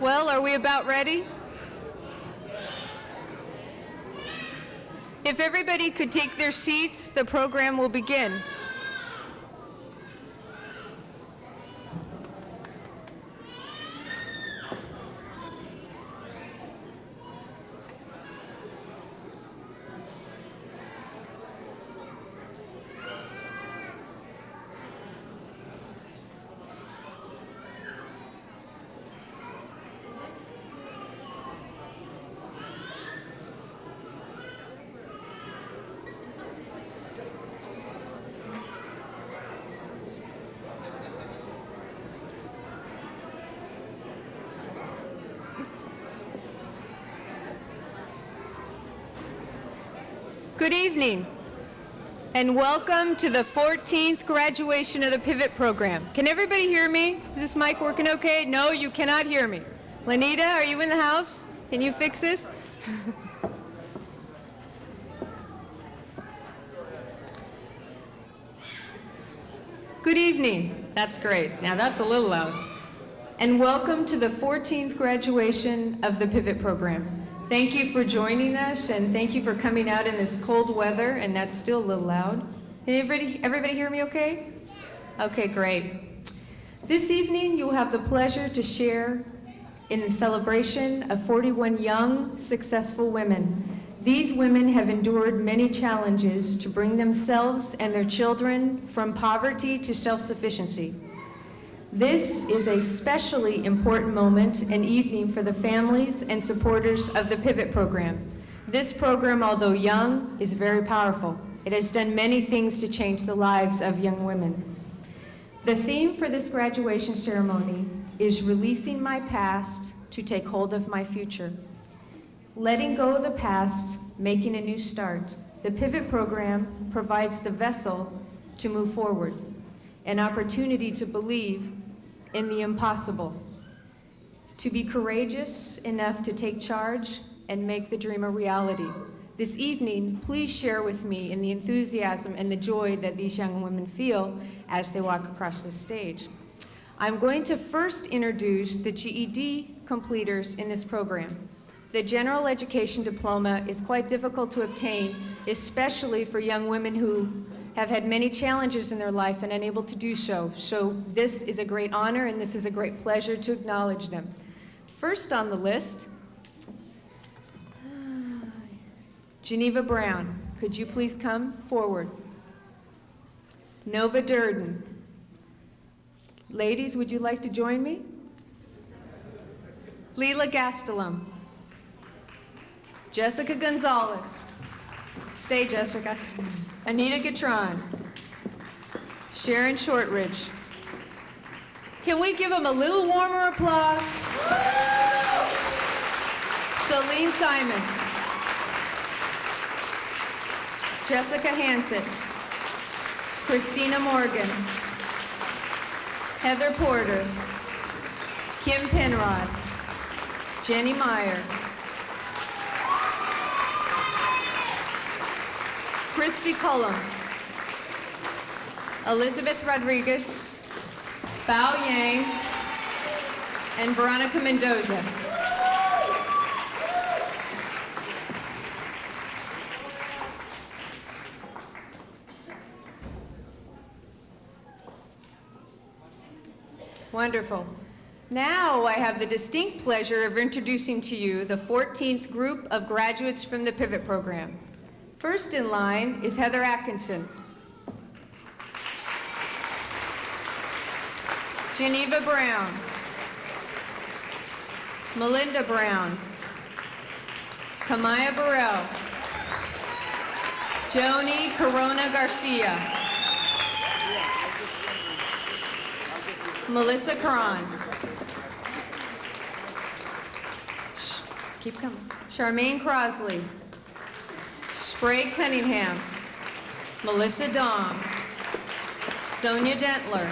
Well, are we about ready? If everybody could take their seats, the program will begin. Good evening, and welcome to the 14th graduation of the Pivot program. Can everybody hear me? Is this mic working okay? No, you cannot hear me. Lanita, are you in the house? Can you fix this? Good evening. That's great. Now that's a little loud. And welcome to the 14th graduation of the Pivot program. Thank you for joining us, and thank you for coming out in this cold weather, and that's still a little loud. Can everybody hear me okay? Okay, great. This evening, you'll have the pleasure to share in the celebration of 41 young, successful women. These women have endured many challenges to bring themselves and their children from poverty to self-sufficiency. This is a especially important moment and evening for the families and supporters of the Pivot program. This program, although young, is very powerful. It has done many things to change the lives of young women. The theme for this graduation ceremony is releasing my past to take hold of my future. Letting go of the past, making a new start. The Pivot program provides the vessel to move forward, an opportunity to believe in the impossible, to be courageous enough to take charge and make the dream a reality. This evening, please share with me in the enthusiasm and the joy that these young women feel as they walk across the stage. I'm going to first introduce the GED completers in this program. The general education diploma is quite difficult to obtain, especially for young women who have had many challenges in their life and unable to do so. So this is a great honor, and this is a great pleasure to acknowledge them. First on the list, Geneva Brown. Could you please come forward? Nova Durden. Ladies, would you like to join me? Leela Gastelum. Jessica Gonzalez. Stay, Jessica. Anita Gatron. Sharon Shortridge. Can we give them a little warmer applause? Celine Simons. Jessica Hansett. Christina Morgan. Heather Porter. Kim Penrod. Jenny Meyer. Christy Cullum, Elizabeth Rodriguez, Bao Yang, and Veronica Mendoza. Wonderful. Now I have the distinct pleasure of introducing to you the 14th group of graduates from the Pivot program. First in line is Heather Atkinson. Geneva Brown. Melinda Brown. Kamaya Burrell. Joni Corona Garcia. Melissa Caron. Keep coming. Charmaine Crosley. Sprague Cunningham, Melissa Dom, Sonia Dentler,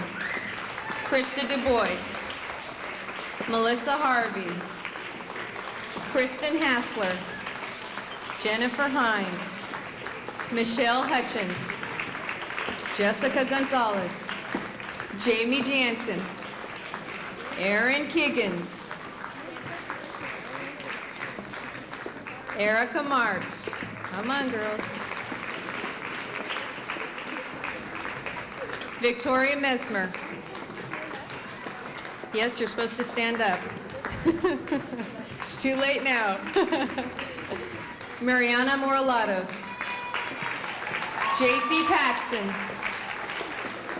Krista Du Bois, Melissa Harvey, Kristen Hassler, Jennifer Hines, Michelle Hutchins, Jessica Gonzalez, Jamie Jansen, Erin Kiggins, Erica March. Come on, girls. Victoria Mesmer. Yes, you're supposed to stand up. It's too late now. Mariana Moralatos. JC Paxson.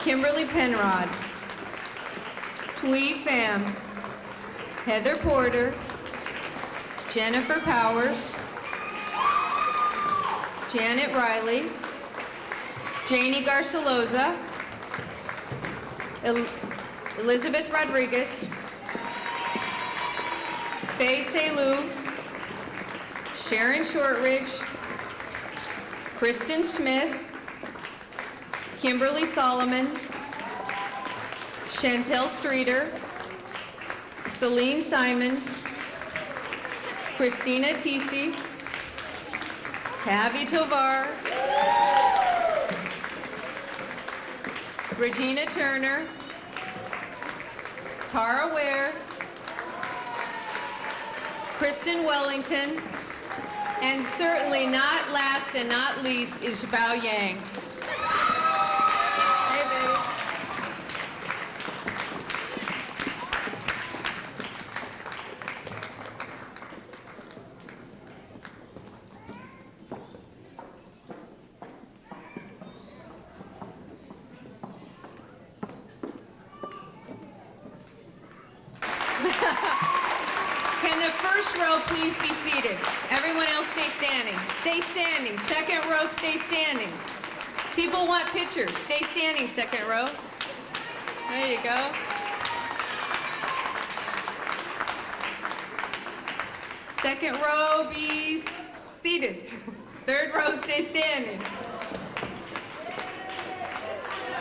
Kimberly Penrod. Twee Pham. Heather Porter. Jennifer Powers. Janet Riley. Janie Garciloza. Elizabeth Rodriguez. Faye Selu. Sharon Shortridge. Kristen Smith. Kimberly Solomon. Chantel Streeter. Celine Simons. Christina Tisi. Tavi Tovar. Regina Turner. Tara Ware. Kristen Wellington. And certainly not last and not least is Bao Yang. Hey, baby. Can the first row please be seated? Everyone else stay standing. Stay standing. Second row, stay standing. People want pictures. Stay standing, second row. There you go. Second row, be seated. Third row, stay standing.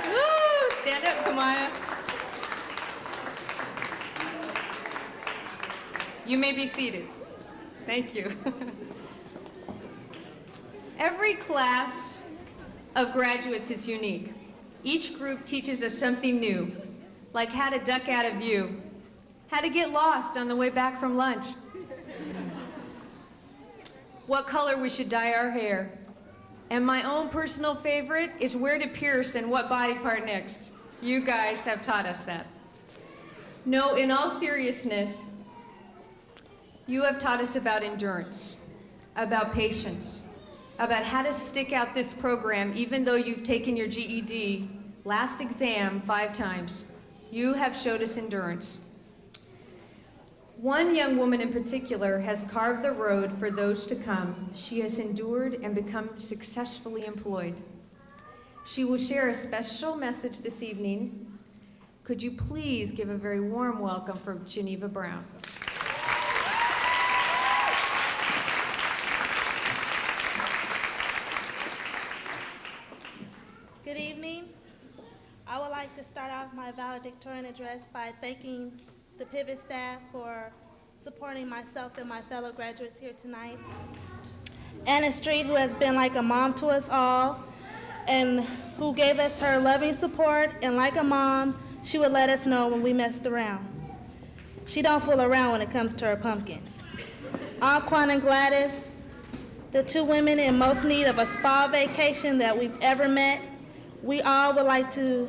Woo! Stand up, Kamaya. You may be seated. Thank you. Every class of graduates is unique. Each group teaches us something new, like how to duck out of view, how to get lost on the way back from lunch, what color we should dye our hair, and my own personal favorite is where to pierce and what body part next. You guys have taught us that. No, in all seriousness, you have taught us about endurance, about patience, about how to stick out this program even though you've taken your GED last exam 5 times. You have showed us endurance. One young woman in particular has carved the road for those to come. She has endured and become successfully employed. She will share a special message this evening. Could you please give a very warm welcome for Geneva Brown? Good evening. I would like to start off my valedictorian address by thanking the Pivot staff for supporting myself and my fellow graduates here tonight. Anna Street, who has been like a mom to us all and who gave us her loving support, and like a mom, she would let us know when we messed around. She don't fool around when it comes to her pumpkins. Anquan and Gladys, the 2 women in most need of a spa vacation that we've ever met. We all would like to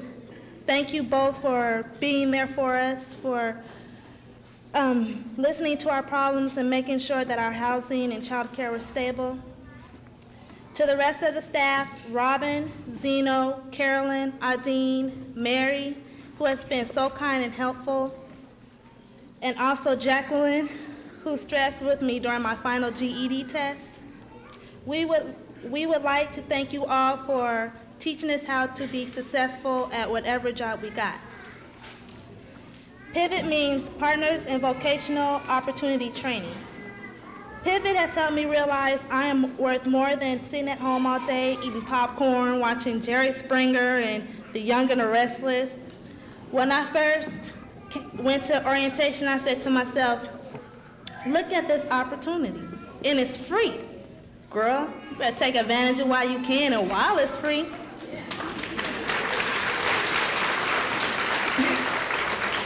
thank you both for being there for us, for listening to our problems and making sure that our housing and child care were stable. To the rest of the staff, Robin, Zeno, Carolyn, Adine, Mary, who has been so kind and helpful, and also Jacqueline, who stressed with me during my final GED test. We would like to thank you all for teaching us how to be successful at whatever job we got. Pivot means Partners in Vocational Opportunity Training. Pivot has helped me realize I am worth more than sitting at home all day eating popcorn, watching Jerry Springer and The Young and the Restless. When I first went to orientation, I said to myself, look at this opportunity, and it's free. Girl, you better take advantage of while you can and while it's free.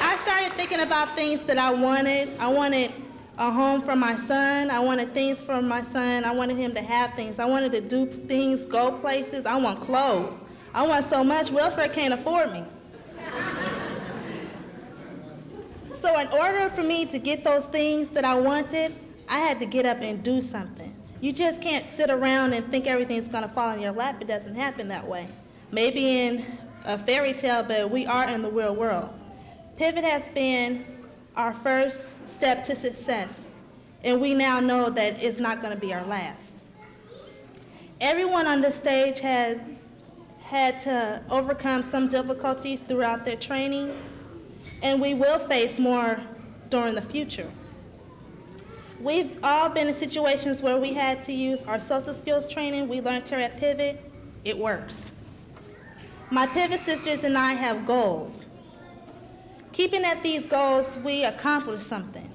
I started thinking about things that I wanted. I wanted a home for my son. I wanted things for my son. I wanted him to have things. I wanted to do things, go places. I want clothes. I want so much. Welfare can't afford me. So in order for me to get those things that I wanted, I had to get up and do something. You just can't sit around and think everything's going to fall in your lap. It doesn't happen that way. Maybe in a fairy tale, but we are in the real world. Pivot has been our first step to success, and we now know that it's not going to be our last. Everyone on this stage has had to overcome some difficulties throughout their training, and we will face more during the future. We've all been in situations where we had to use our social skills training we learned here at Pivot. It works. My Pivot sisters and I have goals. Keeping at these goals, we accomplish something.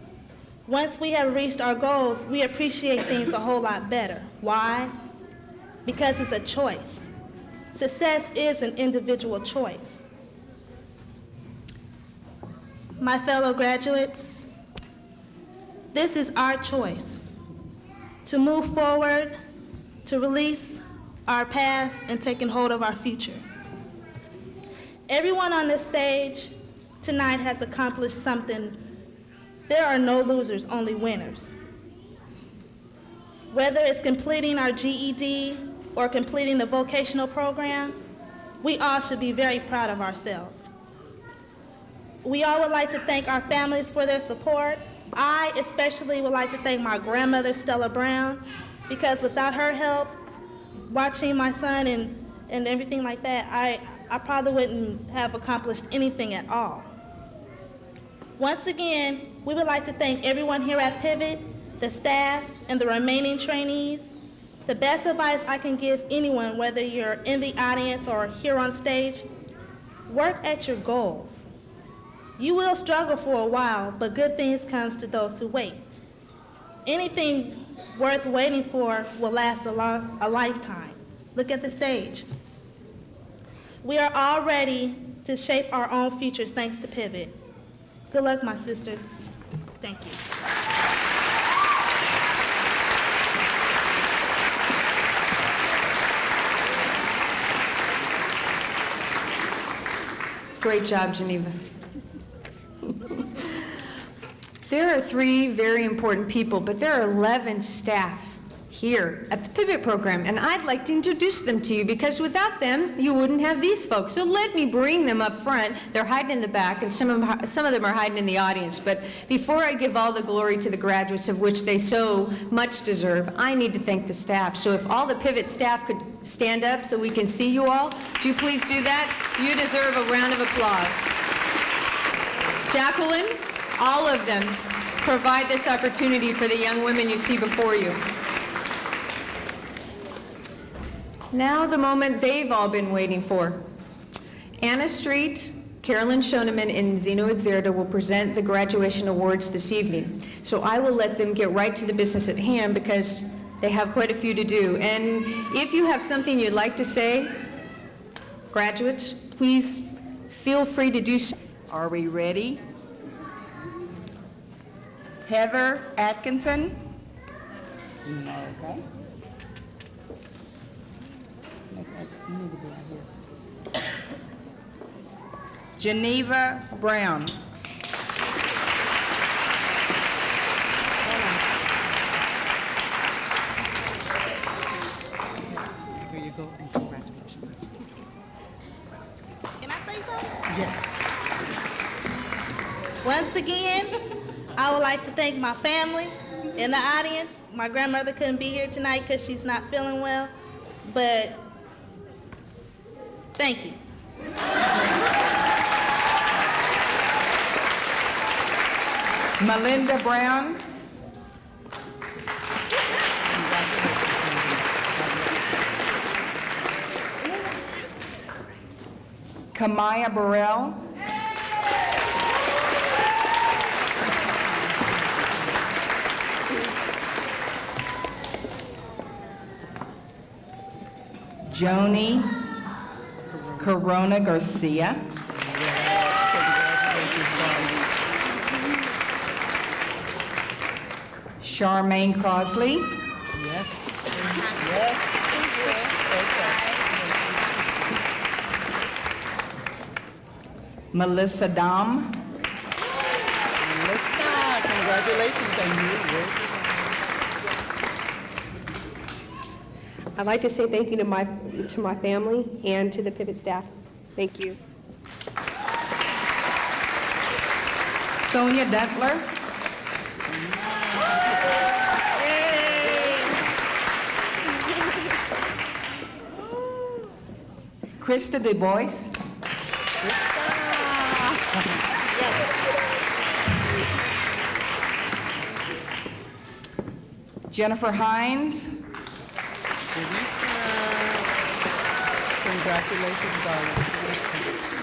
Once we have reached our goals, we appreciate things a whole lot better. Why? Because it's a choice. Success is an individual choice. My fellow graduates, this is our choice: to move forward, to release our past, and taking hold of our future. Everyone on this stage tonight has accomplished something. There are no losers, only winners. Whether it's completing our GED or completing the vocational program, we all should be very proud of ourselves. We all would like to thank our families for their support. I especially would like to thank my grandmother, Stella Brown, because without her help, watching my son and everything like that, I probably wouldn't have accomplished anything at all. Once again, we would like to thank everyone here at Pivot, the staff, and the remaining trainees. The best advice I can give anyone, whether you're in the audience or here on stage, work at your goals. You will struggle for a while, but good things comes to those who wait. Anything worth waiting for will last a lifetime. Look at the stage. We are all ready to shape our own futures thanks to Pivot. Good luck, my sisters. Thank you. Great job, Geneva. There are 3 very important people, but there are 11 staff here at the Pivot program, and I'd like to introduce them to you because without them, you wouldn't have these folks. So let me bring them up front. They're hiding in the back, and some of them are hiding in the audience. But before I give all the glory to the graduates, of which they so much deserve, I need to thank the staff. So if all the Pivot staff could stand up so we can see you all, do you please do that? You deserve a round of applause. Jacqueline, all of them provide this opportunity for the young women you see before you. Now the moment they've all been waiting for. Anna Street, Carolyn Schoeneman, and Zeno Itzerda will present the graduation awards this evening. So I will let them get right to the business at hand because they have quite a few to do. And if you have something you'd like to say, graduates, please feel free to do so. Are we ready? Heather Atkinson. Okay. Geneva Brown. Here you go, and congratulations. Can I say something? Yes. Once again, I would like to thank my family in the audience. My grandmother couldn't be here tonight because she's not feeling well, but thank you. Melinda Brown. Kamaya Burrell. Joni Corona Garcia. Charmaine Crosley, Yes. Yes. Melissa Dom, Melissa, congratulations on you. I'd like to say thank you to my family and to the Pivot staff. Thank you. Sonia Dentler, Krista Du Bois, Jennifer Hines, Congratulations, darling.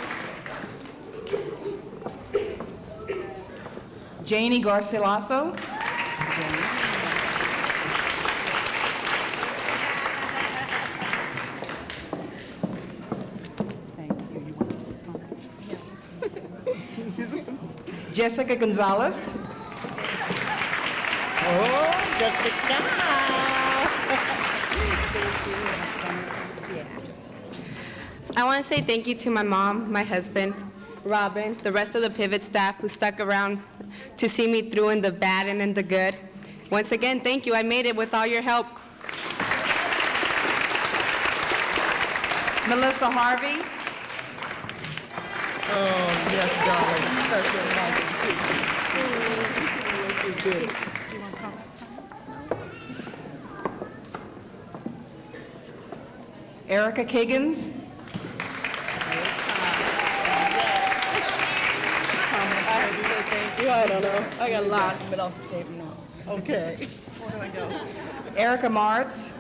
Janie Garcilaso, Thank you. You want to Jessica Gonzalez, Oh, Jessica. I want to say thank you to my mom, my husband, Robin, the rest of the Pivot staff who stuck around to see me through in the bad and in the good. Once again, thank you. I made it with all your help. Melissa Harvey, Oh, yes, darling. Such a nice picture. Yes, you did. You want to comment? Erica Kiggins, Thank you. I don't know. I got lots, but I'll save them all. Okay. Where do I go? Erica Martz,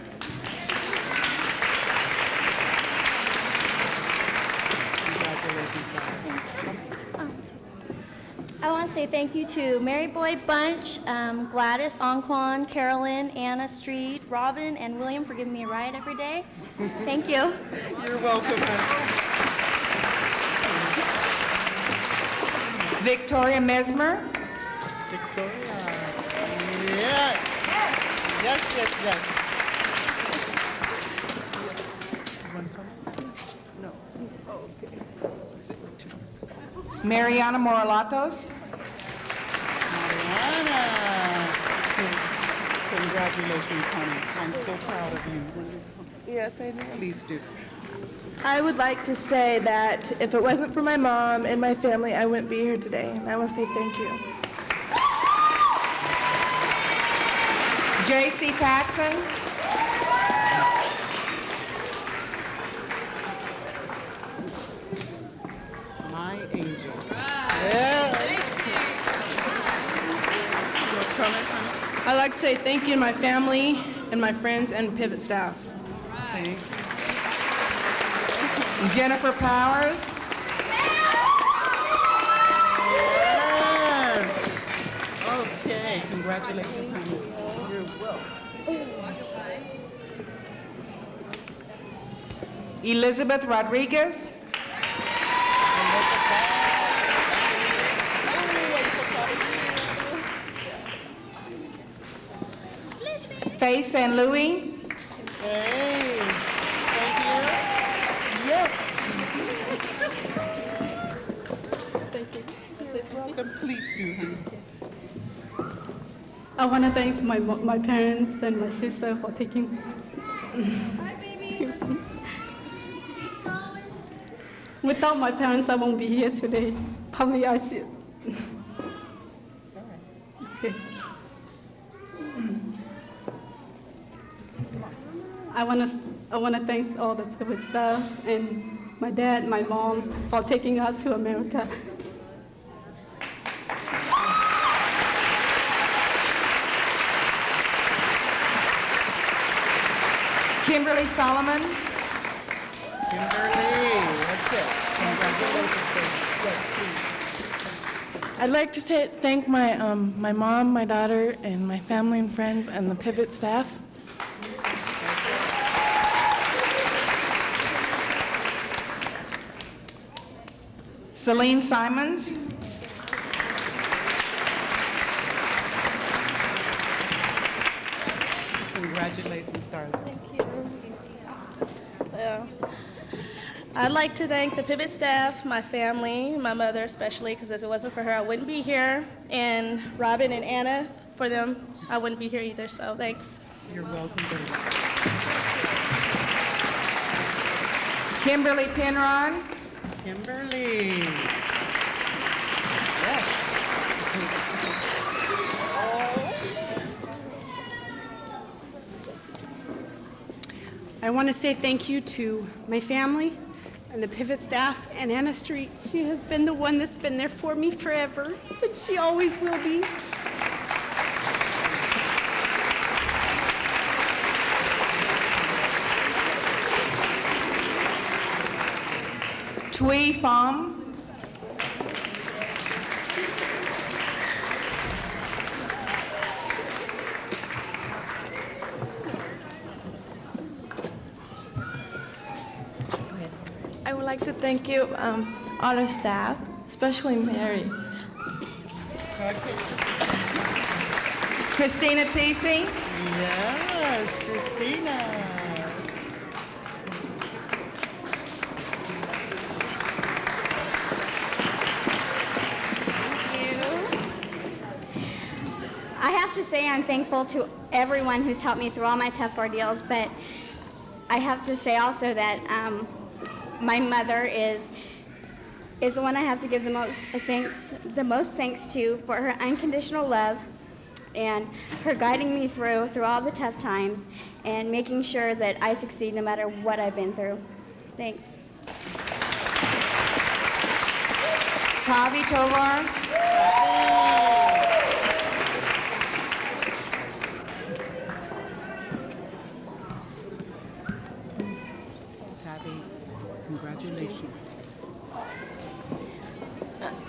Congratulations, darling. I want to say thank you to Mary Boy Bunch, Gladys, Onquan, Carolyn, Anna Street, Robin, and William for giving me a ride every day. Thank you. You're welcome, honey. Victoria Mesmer, Victoria. Yes. Yes, yes, yes. You want to come? No. Oh, okay. Mariana Moralatos, Mariana. Congratulations, honey. I'm so proud of you. Yes, I do. Please do. I would like to say that if it wasn't for my mom and my family, I wouldn't be here today. And I want to say thank you. J.C. Paxson, My angel. Yes. You want to comment, honey? I'd like to say thank you to my family and my friends and Pivot staff. Thank you. Jennifer Powers, Yes. Okay. Congratulations, honey. You're welcome. Elizabeth Rodriguez, Faye St. Louis, Hey. Thank you. Yes. Thank you. You're welcome. Please do, honey. I want to thank my parents and my sister for taking. Excuse me. Without my parents, I won't be here today. Probably I see. Okay. I want to thank all the Pivot staff and my dad, my mom for taking us to America. Kimberly Solomon, Kimberly. That's it. Congratulations, baby. Yes, please. I'd like to thank my mom, my daughter, and my family and friends and the Pivot staff. Celine Simons, Congratulations, Darcy. Thank you. Well, I'd like to thank the Pivot staff, my family, my mother especially, because if it wasn't for her, I wouldn't be here, and Robin and Anna, for them, I wouldn't be here either, so thanks. You're welcome, baby. Kimberly Penron. Kimberly. Yes. I want to say thank you to my family and the Pivot staff and Anna Street. She has been the one that's been there for me forever, and she always will be. Thuy Pham. I would like to thank you, all the staff, especially Mary. Christina Teesey. Yes, Christina. I have to say I'm thankful to everyone who's helped me through all my tough ordeals, but I have to say also that my mother is the one I have to give the most thanks to for her unconditional love and her guiding me through all the tough times and making sure that I succeed no matter what I've been through. Thanks. Tavi Tovar. Congratulations.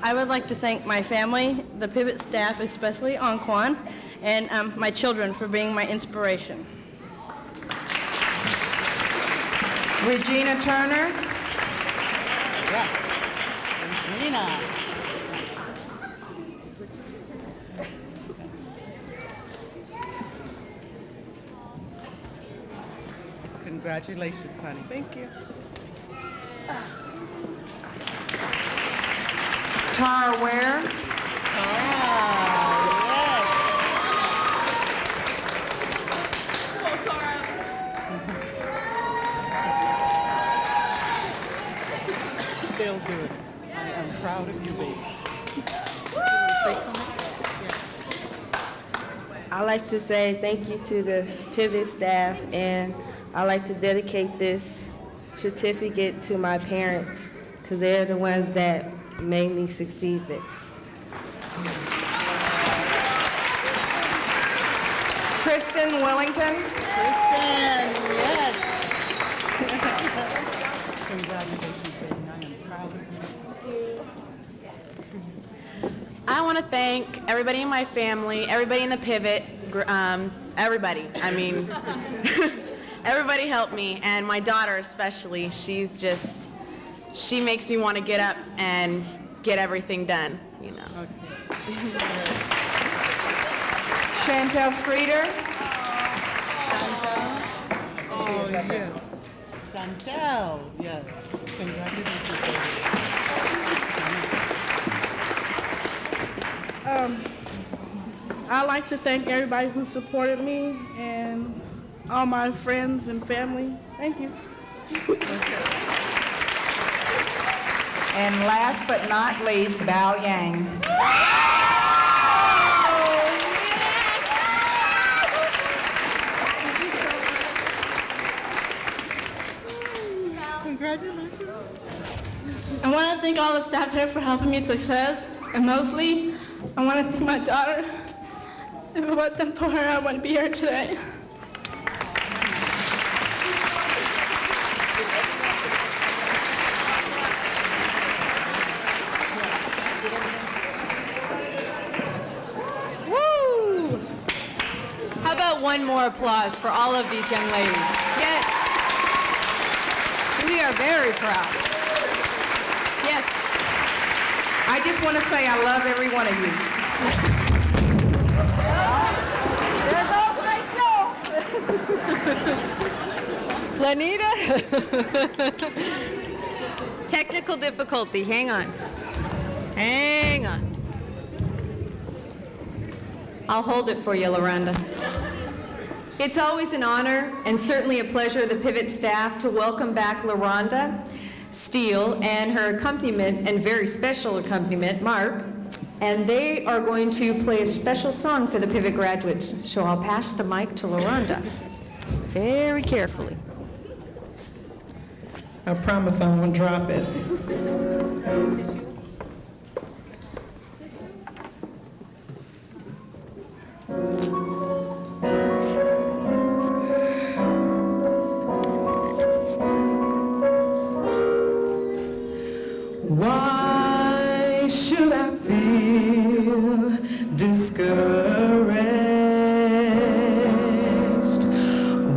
I would like to thank my family, the Pivot staff, especially Anquan, and my children for being my inspiration. Regina Turner. Yes. Regina. Congratulations, honey. Thank you. Tara Ware. They'll do it. I am proud of you, baby. Yes. I'd like to say thank you to the Pivot staff, and I'd like to dedicate this certificate to my parents, because they're the ones that made me succeed this. Kristen Wellington. Kristen, yes. Congratulations, baby. I am proud of you. I want to thank everybody in my family, everybody in the Pivot, everybody. I mean, everybody helped me, and my daughter especially. She makes me want to get up and get everything done, you know. Okay. Chantel Streeter. Oh, yes. Chantel, yes. Congratulations, baby. I'd like to thank everybody who supported me and all my friends and family. Thank you. And last but not least, Bao Yang. Congratulations. I want to thank all the staff here for helping me success, and mostly, I want to thank my daughter. If it wasn't for her, I wouldn't be here today. Woo! How about one more applause for all of these young ladies? Yes. We are very proud. Yes. I just want to say I love every one of you. There goes my show. Technical difficulty, hang on. Hang on. I'll hold it for you, Loranda. It's always an honor and certainly a pleasure of the Pivot staff to welcome back Loranda Steele and her accompaniment, and very special accompaniment, Mark, and they are going to play a special song for the Pivot graduates. So I'll pass the mic to Loranda, very carefully. I promise I won't drop it. Why should I feel discouraged?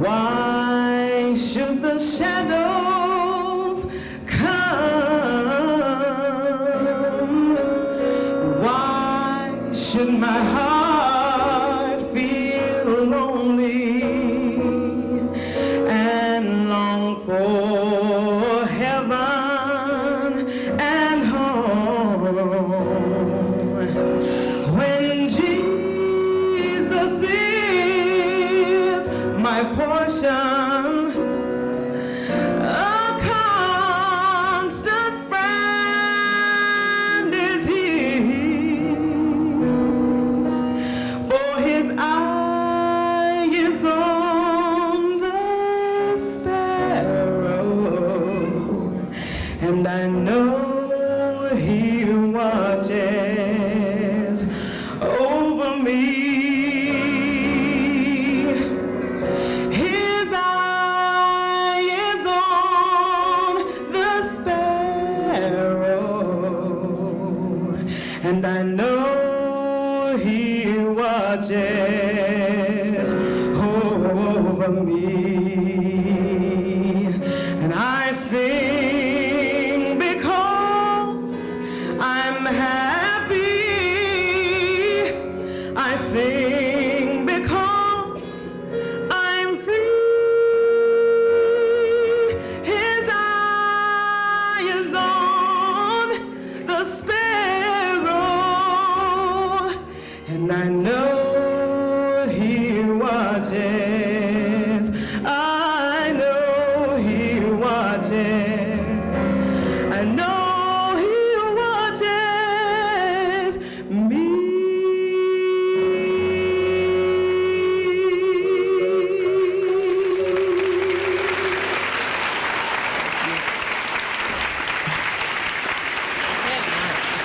Why should the shadows come? Why should my heart feel lonely and long for heaven and home? When Jesus is my portion, a constant friend is He. For His eye is on the sparrow, and I know He watches over me. His eye is on the sparrow, and I know He watches over me. And I sing because I'm happy. I sing because I'm free. His eye is on the sparrow, and I know He watches. I know He watches. I know He watches me.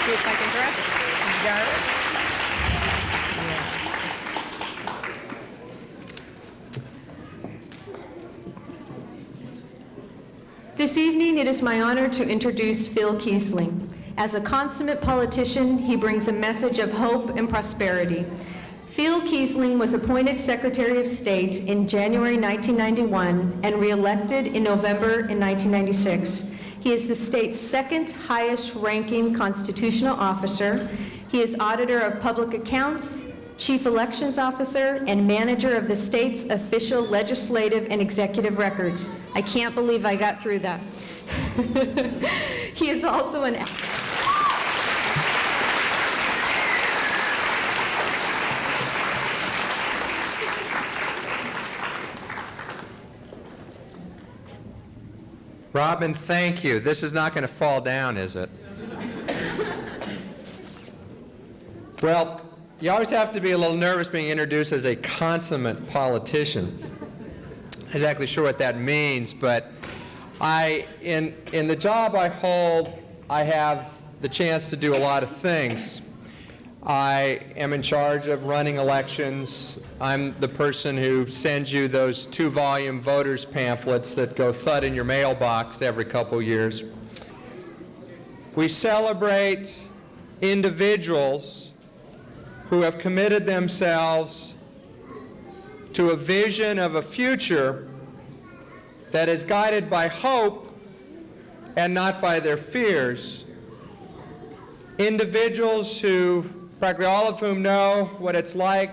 See if I can grab it. You got it? This evening, it is my honor to introduce Phil Kiesling. As a consummate politician, he brings a message of hope and prosperity. Phil Kiesling was appointed Secretary of State in January 1991 and re-elected in November in 1996. He is the state's second highest ranking constitutional officer. He is Auditor of Public Accounts, Chief Elections Officer, and Manager of the state's official legislative and executive records. I can't believe I got through that. He is also an Robin, thank you. This is not going to fall down, is it? Well, you always have to be a little nervous being introduced as a consummate politician. I'm not exactly sure what that means, but in the job I hold, I have the chance to do a lot of things. I am in charge of running elections. I'm the person who sends you those 2-volume voters pamphlets that go thud in your mailbox every couple years. We celebrate individuals who have committed themselves to a vision of a future that is guided by hope and not by their fears. Individuals who, practically all of whom, know what it's like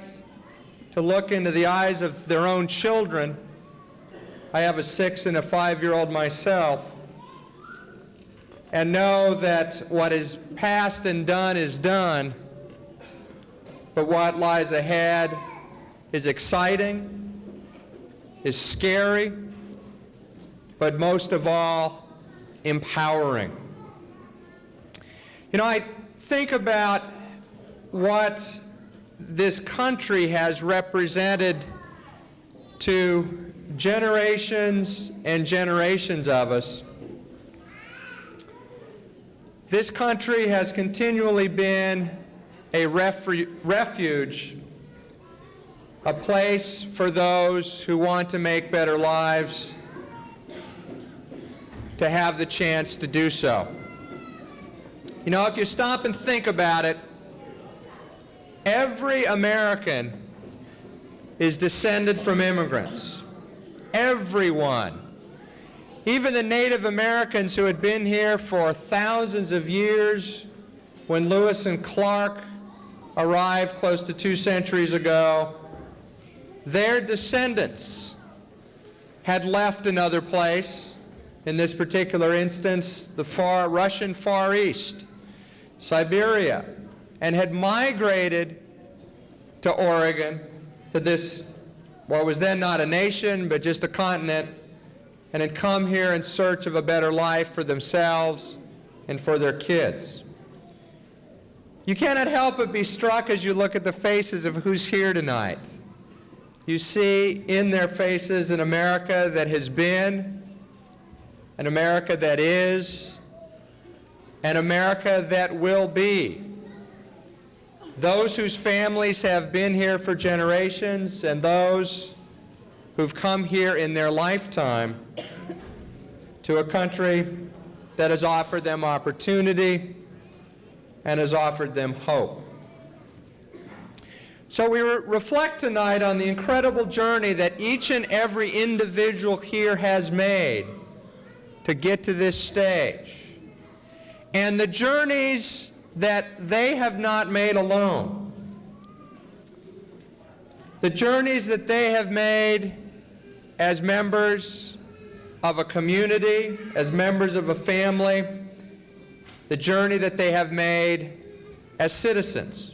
to look into the eyes of their own children I have a 6 and a 5-year-old myself, and know that what is past and done is done, but what lies ahead is exciting, is scary, but most of all, empowering. You know, I think about what this country has represented to generations and generations of us. This country has continually been a refuge, a place for those who want to make better lives to have the chance to do so. You know, if you stop and think about it, every American is descended from immigrants. Everyone. Even the Native Americans who had been here for thousands of years when Lewis and Clark arrived close to 2 centuries ago, their descendants had left another place, in this particular instance, the Russian Far East, Siberia, and had migrated to Oregon, to this, what was then not a nation, but just a continent, and had come here in search of a better life for themselves and for their kids. You cannot help but be struck as you look at the faces of who's here tonight. You see in their faces an America that has been, an America that is, an America that will be. Those whose families have been here for generations and those who've come here in their lifetime to a country that has offered them opportunity and has offered them hope. So we reflect tonight on the incredible journey that each and every individual here has made to get to this stage, and the journeys that they have not made alone. The journeys that they have made as members of a community, as members of a family, the journey that they have made as citizens.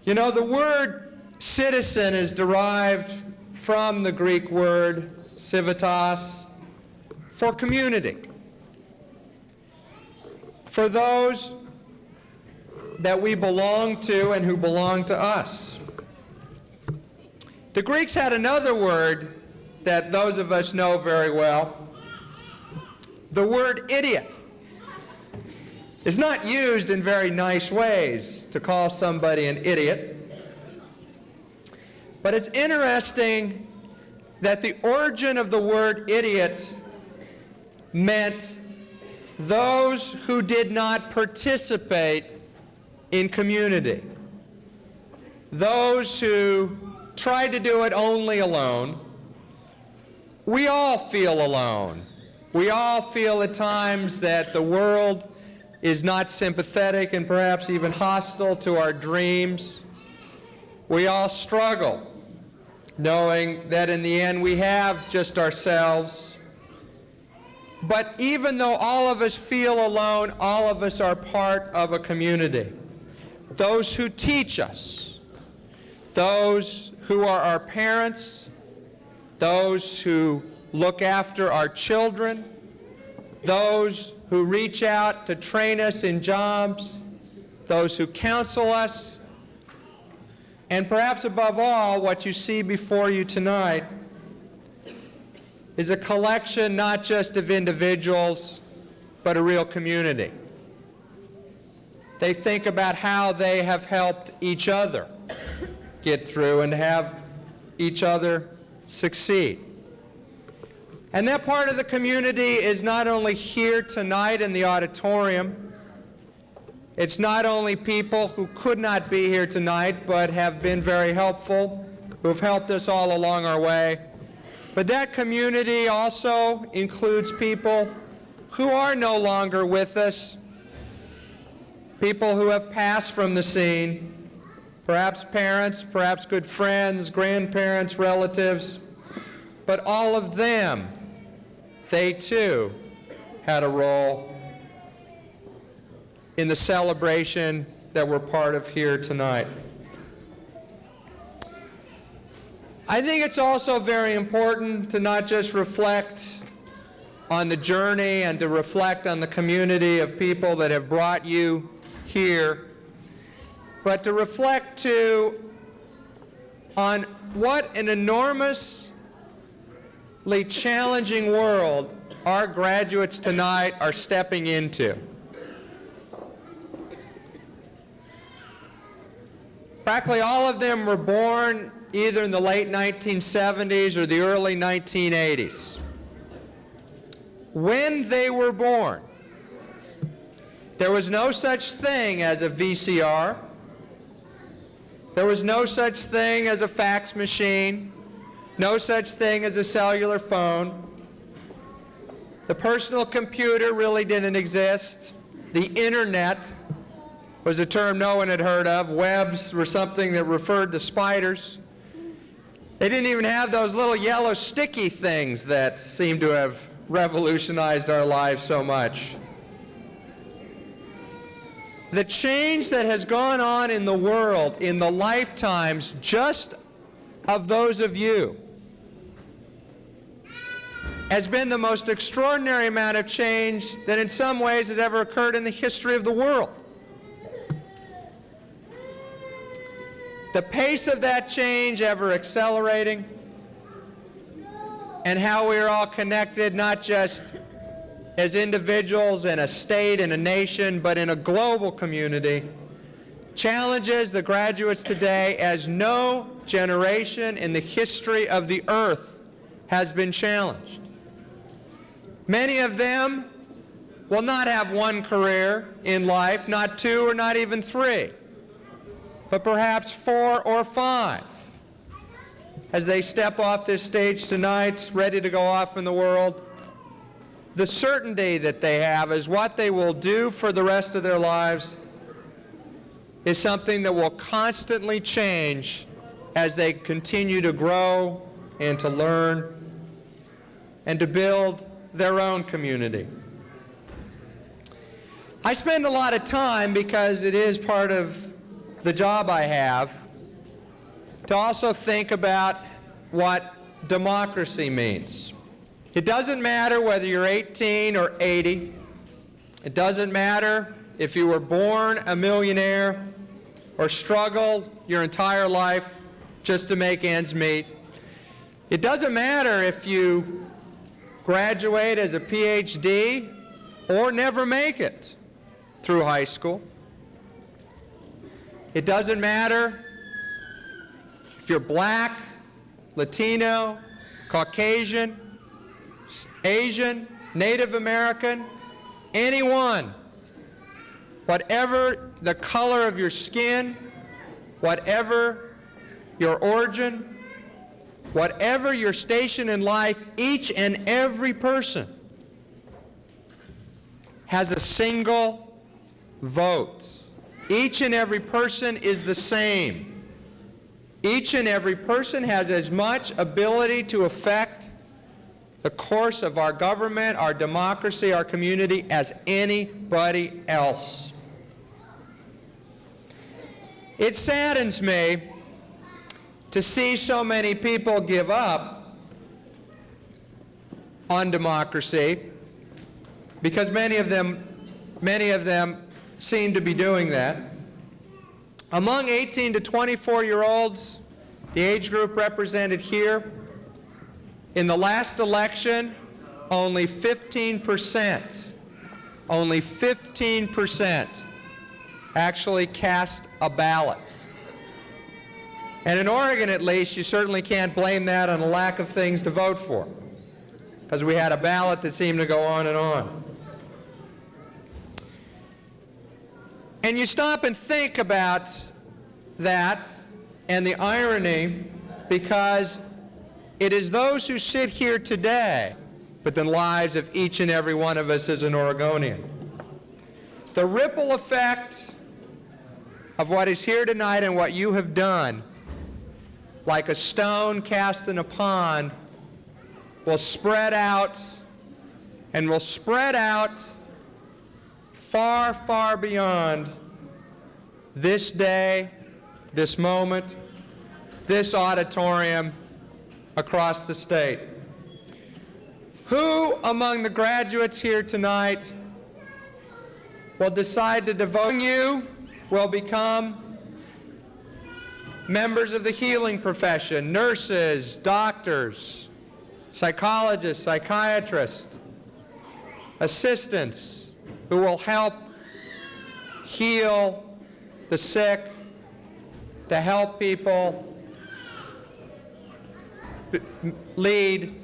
You know, the word citizen is derived from the Greek word civitas, for community, for those that we belong to and who belong to us. The Greeks had another word that those of us know very well. The word idiot is not used in very nice ways to call somebody an idiot, but it's interesting that the origin of the word idiot meant those who did not participate in community, those who tried to do it only alone. We all feel alone. We all feel at times that the world is not sympathetic and perhaps even hostile to our dreams. We all struggle, knowing that in the end we have just ourselves. But even though all of us feel alone, all of us are part of a community. Those who teach us, those who are our parents, those who look after our children, those who reach out to train us in jobs, those who counsel us, and perhaps above all, what you see before you tonight is a collection not just of individuals, but a real community. They think about how they have helped each other get through and have each other succeed. And that part of the community is not only here tonight in the auditorium, it's not only people who could not be here tonight but have been very helpful, who have helped us all along our way, but that community also includes people who are no longer with us, people who have passed from the scene, perhaps parents, perhaps good friends, grandparents, relatives, but all of them, they too had a role in the celebration that we're part of here tonight. I think it's also very important to not just reflect on the journey and to reflect on the community of people that have brought you here, but to reflect too on what an enormously challenging world our graduates tonight are stepping into. Practically all of them were born either in the late 1970s or the early 1980s. When they were born, there was no such thing as a VCR. There was no such thing as a fax machine, no such thing as a cellular phone. The personal computer really didn't exist. The internet was a term no one had heard of. Webs were something that referred to spiders. They didn't even have those little yellow sticky things that seem to have revolutionized our lives so much. The change that has gone on in the world in the lifetimes just of those of you has been the most extraordinary amount of change that in some ways has ever occurred in the history of the world. The pace of that change ever accelerating, and how we are all connected, not just as individuals in a state, in a nation, but in a global community, challenges the graduates today as no generation in the history of the earth has been challenged. Many of them will not have one career in life, not two or not even three, but perhaps 4 or 5. As they step off this stage tonight, ready to go off in the world, the certainty that they have is what they will do for the rest of their lives is something that will constantly change as they continue to grow and to learn and to build their own community. I spend a lot of time, because it is part of the job I have, to also think about what democracy means. It doesn't matter whether you're 18 or 80. It doesn't matter if you were born a millionaire or struggled your entire life just to make ends meet. It doesn't matter if you graduate as a PhD or never make it through high school. It doesn't matter if you're black, Latino, Caucasian, Asian, Native American, anyone. Whatever the color of your skin, whatever your origin, whatever your station in life, each and every person has a single vote. Each and every person is the same. Each and every person has as much ability to affect the course of our government, our democracy, our community as anybody else. It saddens me to see so many people give up on democracy, because many of them seem to be doing that. Among 18 to 24-year-olds, the age group represented here, in the last election, only 15% actually cast a ballot. And in Oregon, at least, you certainly can't blame that on a lack of things to vote for, because we had a ballot that seemed to go on and on. And you stop and think about that and the irony, because it is those who sit here today, but the lives of each and every one of us as an Oregonian. The ripple effect of what is here tonight and what you have done, like a stone cast in a pond, will spread out and will spread out far, far beyond this day, this moment, this auditorium, across the state. Who among the graduates here tonight will decide to devote you, will become members of the healing profession, nurses, doctors, psychologists, psychiatrists, assistants who will help heal the sick, to help people lead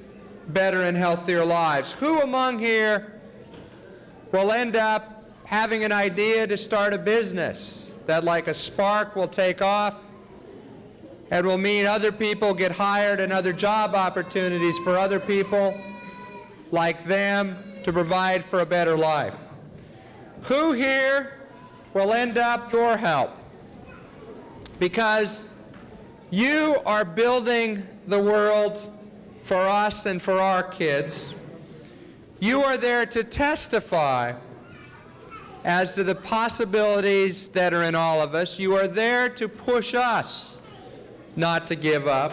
better and healthier lives? Who among here will end up having an idea to start a business that, like a spark, will take off and will mean other people get hired and other job opportunities for other people like them to provide for a better life? Who here will end up with your help? Because you are building the world for us and for our kids. You are there to testify as to the possibilities that are in all of us. You are there to push us not to give up.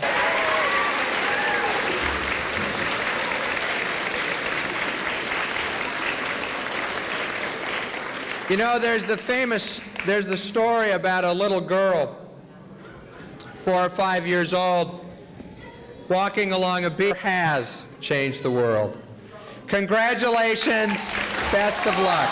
You know, there's the story about a little girl, 4 or 5 years old, walking along a beach. Has changed the world. Congratulations, best of luck.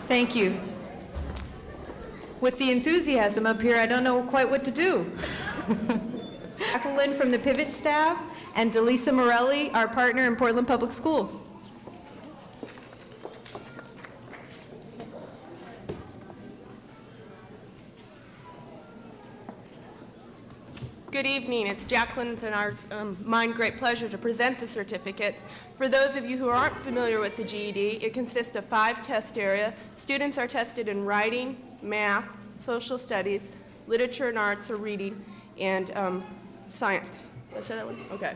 Thank you. With the enthusiasm up here, I don't know quite what to do. Jacqueline from the Pivot staff, and Delisa Morelli, our partner in Portland Public Schools. Good evening. It's Jacqueline's and our mine great pleasure to present the certificates. For those of you who aren't familiar with the GED, it consists of 5 test areas. Students are tested in writing, math, social studies, literature and arts or reading, and science. Did I say that one? Okay.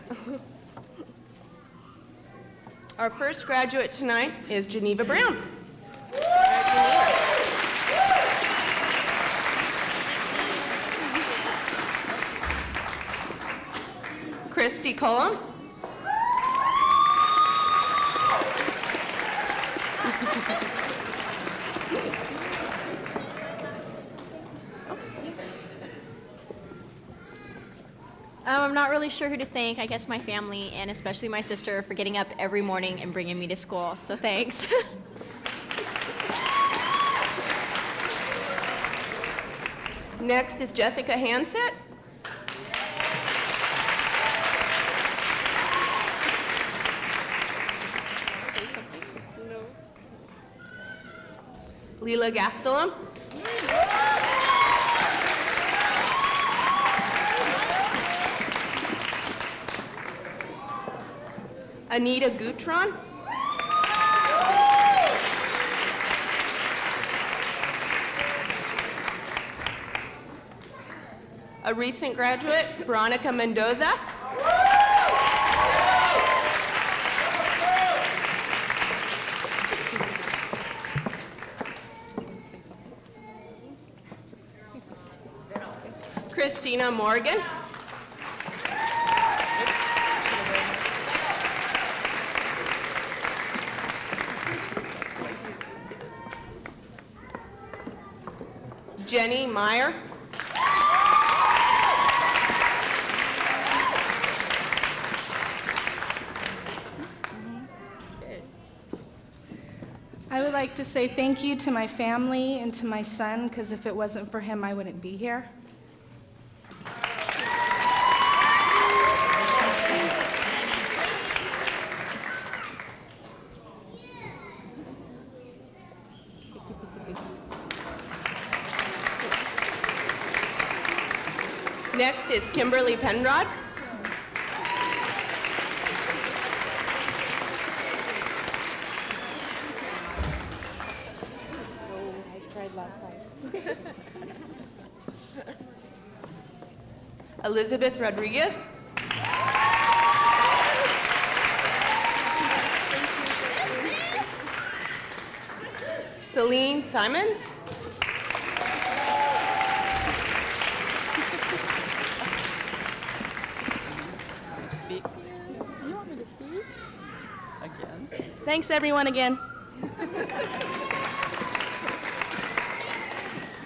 Our first graduate tonight is Geneva Brown. Christy Cullum. I'm not really sure who to thank. I guess my family and especially my sister for getting up every morning and bringing me to school. So thanks. Next is Jessica Hansett. Leela Gastelum. Anita Gutron. A recent graduate, Veronica Mendoza. Christina Morgan. Jenny Meyer. I would like to say thank you to my family and to my son, because if it wasn't for him, I wouldn't be here. Next is Kimberly Penrod. Elizabeth Rodriguez. Celine Simons. Speak. You want me to speak? Again? Thanks, everyone, again.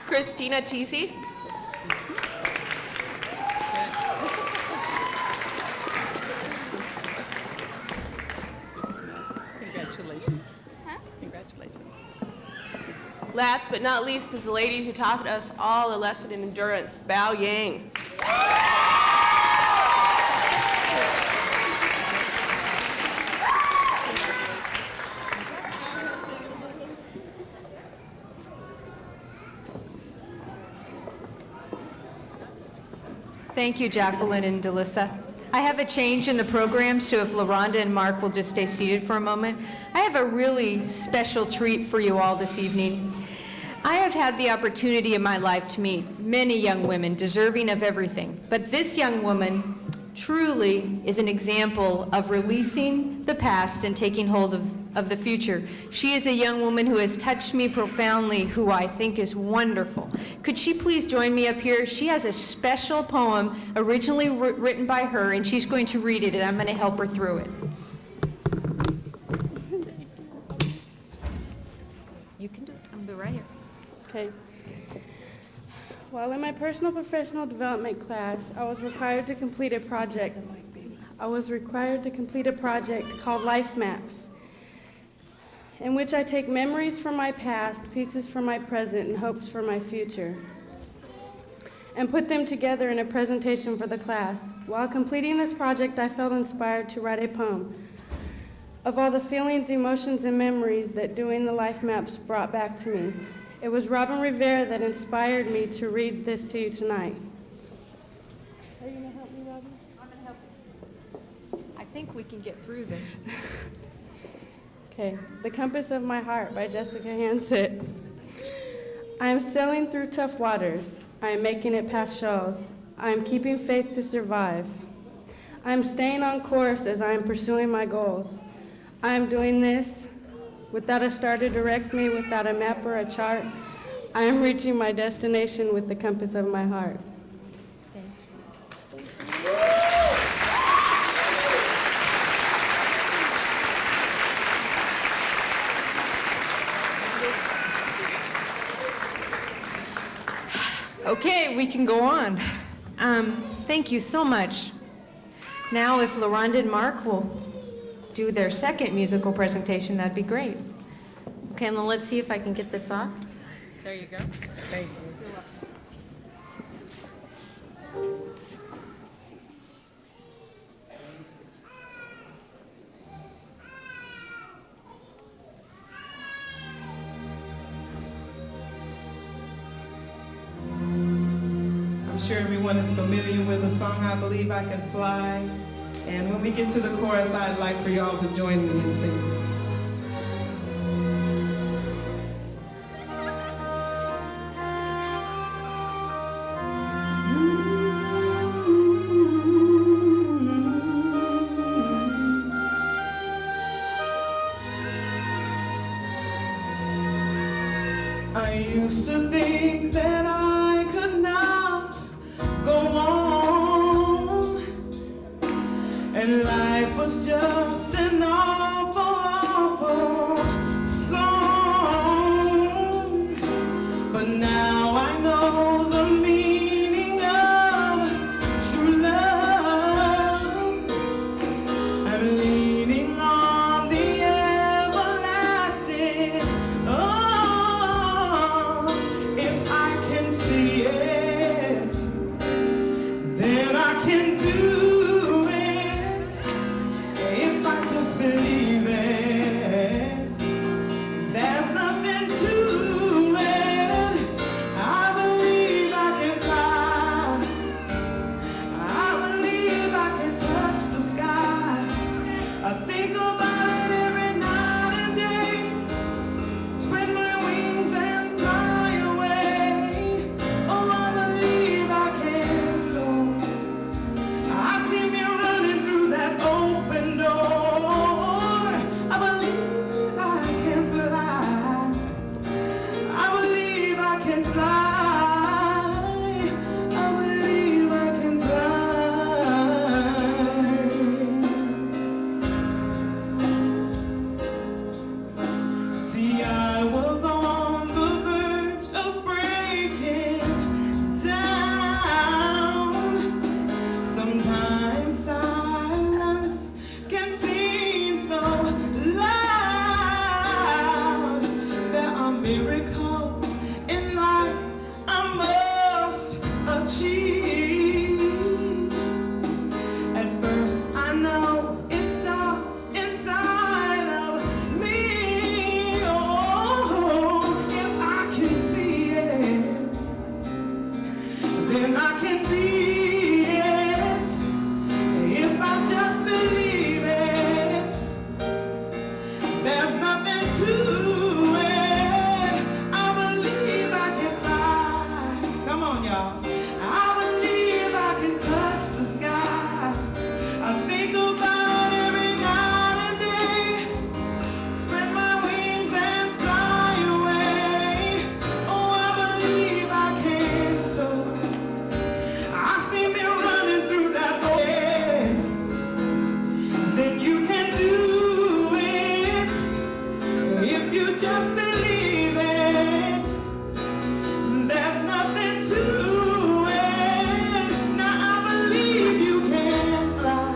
Christina Teasy. Congratulations. Congratulations. Last but not least is the lady who taught us all a lesson in endurance, Bao Yang. Thank you, Jacqueline and Delissa. I have a change in the program, so if LaRonda and Mark will just stay seated for a moment. I have a really special treat for you all this evening. I have had the opportunity in my life to meet many young women deserving of everything, but this young woman truly is an example of releasing the past and taking hold of the future. She is a young woman who has touched me profoundly, who I think is wonderful. Could she please join me up here? She has a special poem originally written by her, and she's going to read it, and I'm going to help her through it. You can do it. I'm be right here. Okay. While in my personal professional development class, I was required to complete a project. Called Life Maps, in which I take memories from my past, pieces from my present, and hopes for my future, and put them together in a presentation for the class. While completing this project, I felt inspired to write a poem of all the feelings, emotions, and memories that doing the life maps brought back to me. It was Robin Rivera that inspired me to read this to you tonight. Are you going to help me, Robin? I'm going to help you. I think we can get through this. Okay. The Compass of My Heart by Jessica Hansett. I am sailing through tough waters. I am making it past shoals. I am keeping faith to survive. I am staying on course as I am pursuing my goals. I am doing this without a star to direct me, without a map or a chart. I am reaching my destination with the compass of my heart. Okay, we can go on. Thank you so much. Now, if LaRonda and Mark will do their second musical presentation, that'd be great. Okay, and then let's see if I can get this off. There you go. Thank you. I'm sure everyone is familiar with the song, I Believe I Can Fly. And when we get to the chorus, I'd like for y'all to join me in singing. I used to think that I could not go on, and life was just an awful, awful song. But now I know the meaning of true love. I'm leaning on the everlasting arms. If I can see it, then I can do it. If I just believe it. Sometimes silence can seem so loud. There are miracles in life I must achieve. At first I know it starts inside of me. Oh, if I can see it, then I can be it. If I just believe it, there's nothing to it. I believe I can fly. Come on, y'all. I believe I can touch the sky. I think about it every night and day. Spread my wings and fly away. Oh, I believe I can. So I see me running through that way. Then you can do it if you just believe it. There's nothing to it. Now I believe you can fly.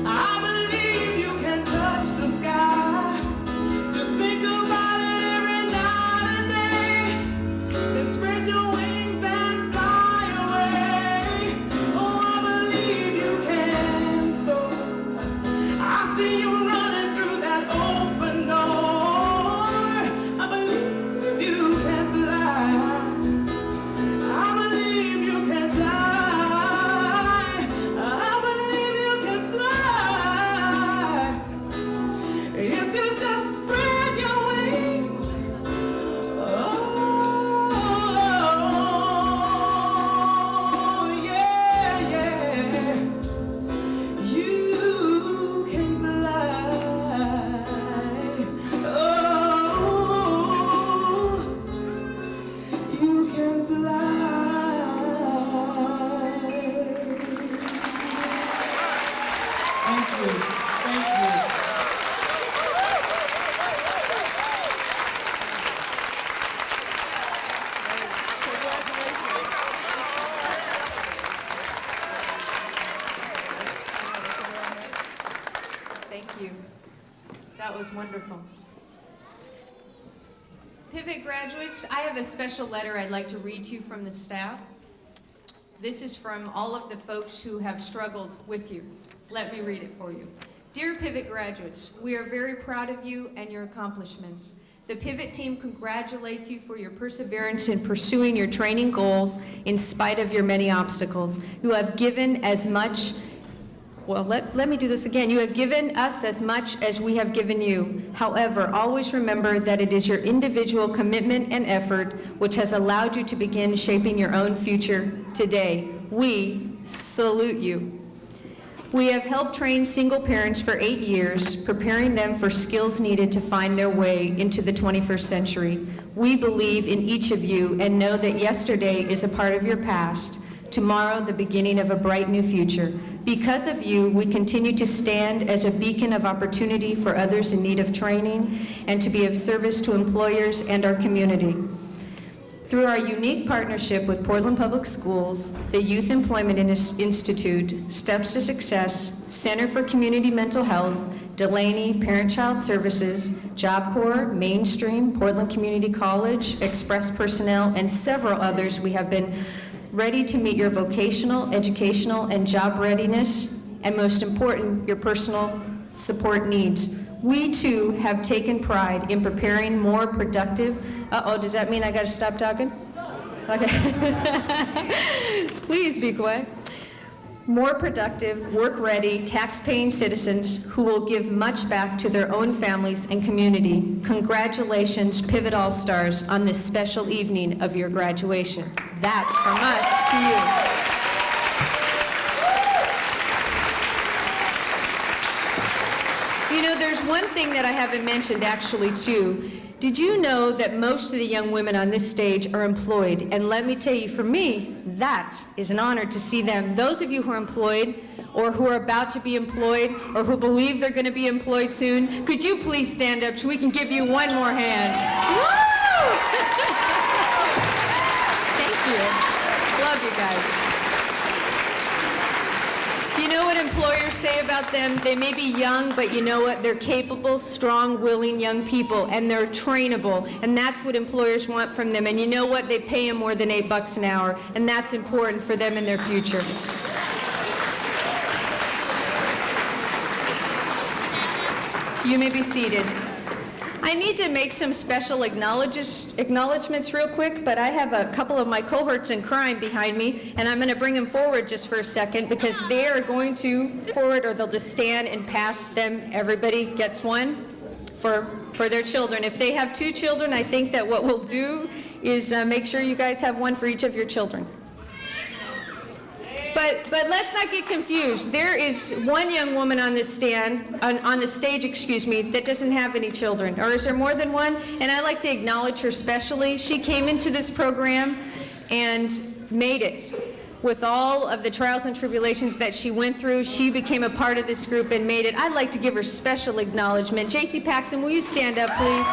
I believe you can touch the sky. Just think about it every night and day. Then spread your wings and fly away. Oh, I believe you can. So I see you running through that open door. I believe you can fly. I believe you can fly. I believe you can fly. If you just spread your wings. Oh, yeah, yeah. You can fly. Oh, you can fly. Thank you. Thank you. Thank you. That was wonderful. Pivot graduates, I have a special letter I'd like to read to you from the staff. This is from all of the folks who have struggled with you. Let me read it for you. Dear Pivot graduates, we are very proud of you and your accomplishments. The Pivot team congratulates you for your perseverance in pursuing your training goals in spite of your many obstacles. You have given as much. Well, let me do this again. You have given us as much as we have given you. However, always remember that it is your individual commitment and effort which has allowed you to begin shaping your own future today. We salute you. We have helped train single parents for 8 years, preparing them for skills needed to find their way into the 21st century. We believe in each of you and know that yesterday is a part of your past, tomorrow the beginning of a bright new future. Because of you, we continue to stand as a beacon of opportunity for others in need of training and to be of service to employers and our community. Through our unique partnership with Portland Public Schools, the Youth Employment Institute, Steps to Success, Center for Community Mental Health, Delaney Parent-Child Services, Job Corps, Mainstream, Portland Community College, Express Personnel, and several others, we have been ready to meet your vocational, educational, and job readiness, and most important, your personal support needs. We too have taken pride in preparing more productive. Does that mean I gotta stop talking? Okay. Please be quiet. More productive, work-ready, tax-paying citizens who will give much back to their own families and community. Congratulations, Pivot All-Stars, on this special evening of your graduation. That's from us to you. You know, there's one thing that I haven't mentioned actually too. Did you know that most of the young women on this stage are employed? And let me tell you, for me, that is an honor to see them. Those of you who are employed or who are about to be employed or who believe they're going to be employed soon, could you please stand up so we can give you one more hand? Woo! Thank you. Love you guys. know what employers say about them? They may be young, but you know what? They're capable, strong, willing young people, and they're trainable, and that's what employers want from them. And you know what? They pay them more than $8 an hour, and that's important for them in their future. You may be seated. I need to make some special acknowledgments real quick, but I have a couple of my cohorts in crime behind me, and I'm going to bring them forward just for a second because they are going to forward, or they'll just stand and pass them. Everybody gets one for their children. If they have 2 children, I think that what we'll do is make sure you guys have one for each of your children. But let's not get confused. There is one young woman on this on the stage, that doesn't have any children. Or is there more than one? And I'd like to acknowledge her specially. She came into this program and made it. With all of the trials and tribulations that she went through, she became a part of this group and made it. I'd like to give her special acknowledgement. JC Paxson, will you stand up, please?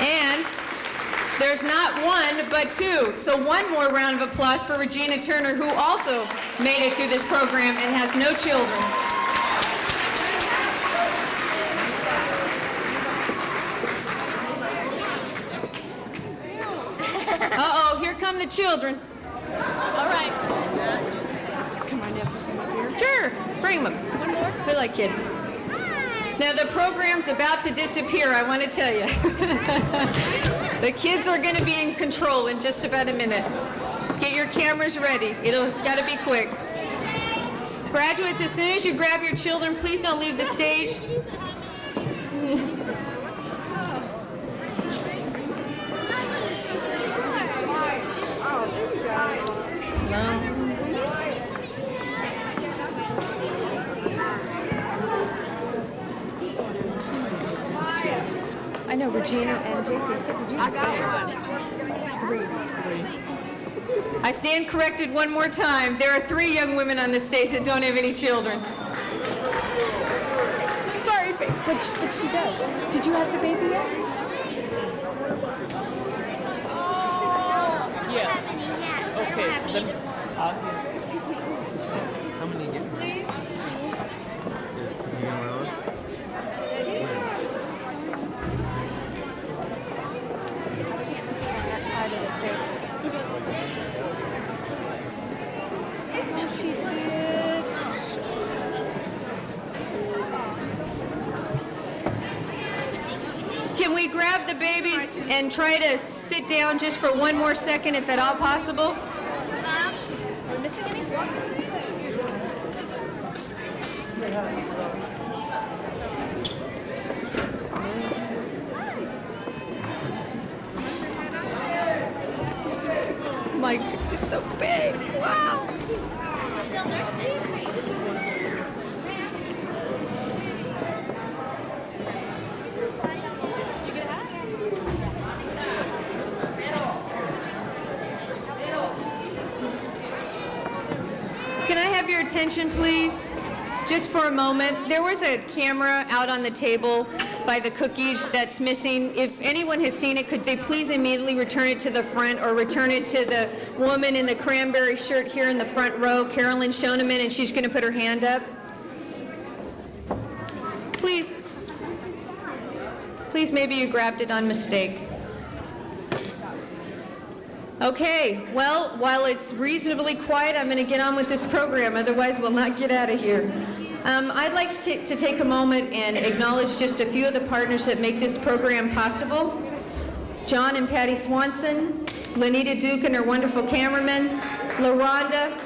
And there's not one, but 2. So one more round of applause for Regina Turner, who also made it through this program and has no children. Uh-oh, here come the children. All right. Can my nephews come up here? Sure, bring them. One more? We like kids. Now the program's about to disappear, I want to tell you. The kids are going to be in control in just about a minute. Get your cameras ready. It's got to be quick. Graduates, as soon as you grab your children, please don't leave the stage. I know Regina and JC. I got one. 3. I stand corrected one more time. There are 3 young women on this stage that don't have any children. Sorry, but she does. Did you have the baby yet? Yeah. Okay. How many do you have? Please. Can we grab the babies and try to sit down just for one more second, if at all possible? Are we missing any? My goodness, it's so big. Wow. Can I have your attention, please? Just for a moment. There was a camera out on the table by the cookies that's missing. If anyone has seen it, could they please immediately return it to the front or return it to the woman in the cranberry shirt here in the front row, Carolyn Schoeneman, and she's going to put her hand up. Please. Please, maybe you grabbed it on mistake. Okay, well, while it's reasonably quiet, I'm going to get on with this program. Otherwise, we'll not get out of here. I'd like to take a moment and acknowledge just a few of the partners that make this program possible. John and Patty Swanson, Lanita Duke and her wonderful cameraman, LaRonda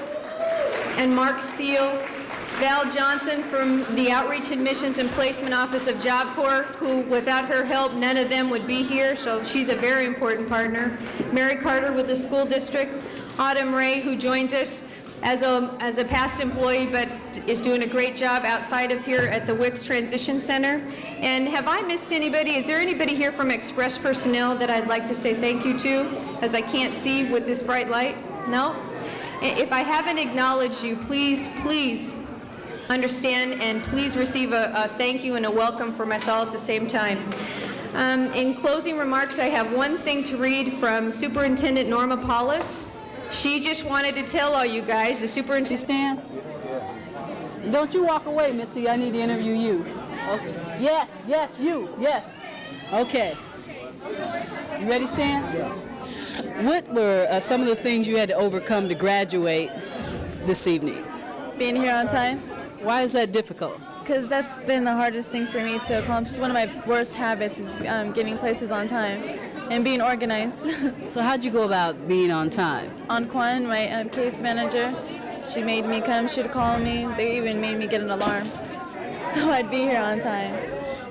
and Mark Steele, Val Johnson from the Outreach Admissions and Placement Office of Job Corps, who without her help, none of them would be here, so she's a very important partner. Mary Karter with the school district, Autumn Ray, who joins us as a past employee, but is doing a great job outside of here at the Wicks Transition Center. And have I missed anybody? Is there anybody here from Express Personnel that I'd like to say thank you to, as I can't see with this bright light? No? If I haven't acknowledged you, please understand and please receive a thank you and a welcome from us all at the same time. In closing remarks, I have one thing to read from Superintendent Norma Paulus, She just wanted to tell all you guys, the superintendent. Stand. Don't you walk away, Missy. I need to interview you. Okay. Yes, yes, you, yes. Okay. You ready, Stan? Yeah. What were some of the things you had to overcome to graduate this evening? Being here on time. Why is that difficult? Because that's been the hardest thing for me to accomplish. One of my worst habits is getting places on time and being organized. So how'd you go about being on time? On Kwan, my case manager, she made me come. She'd call me. They even made me get an alarm. So I'd be here on time.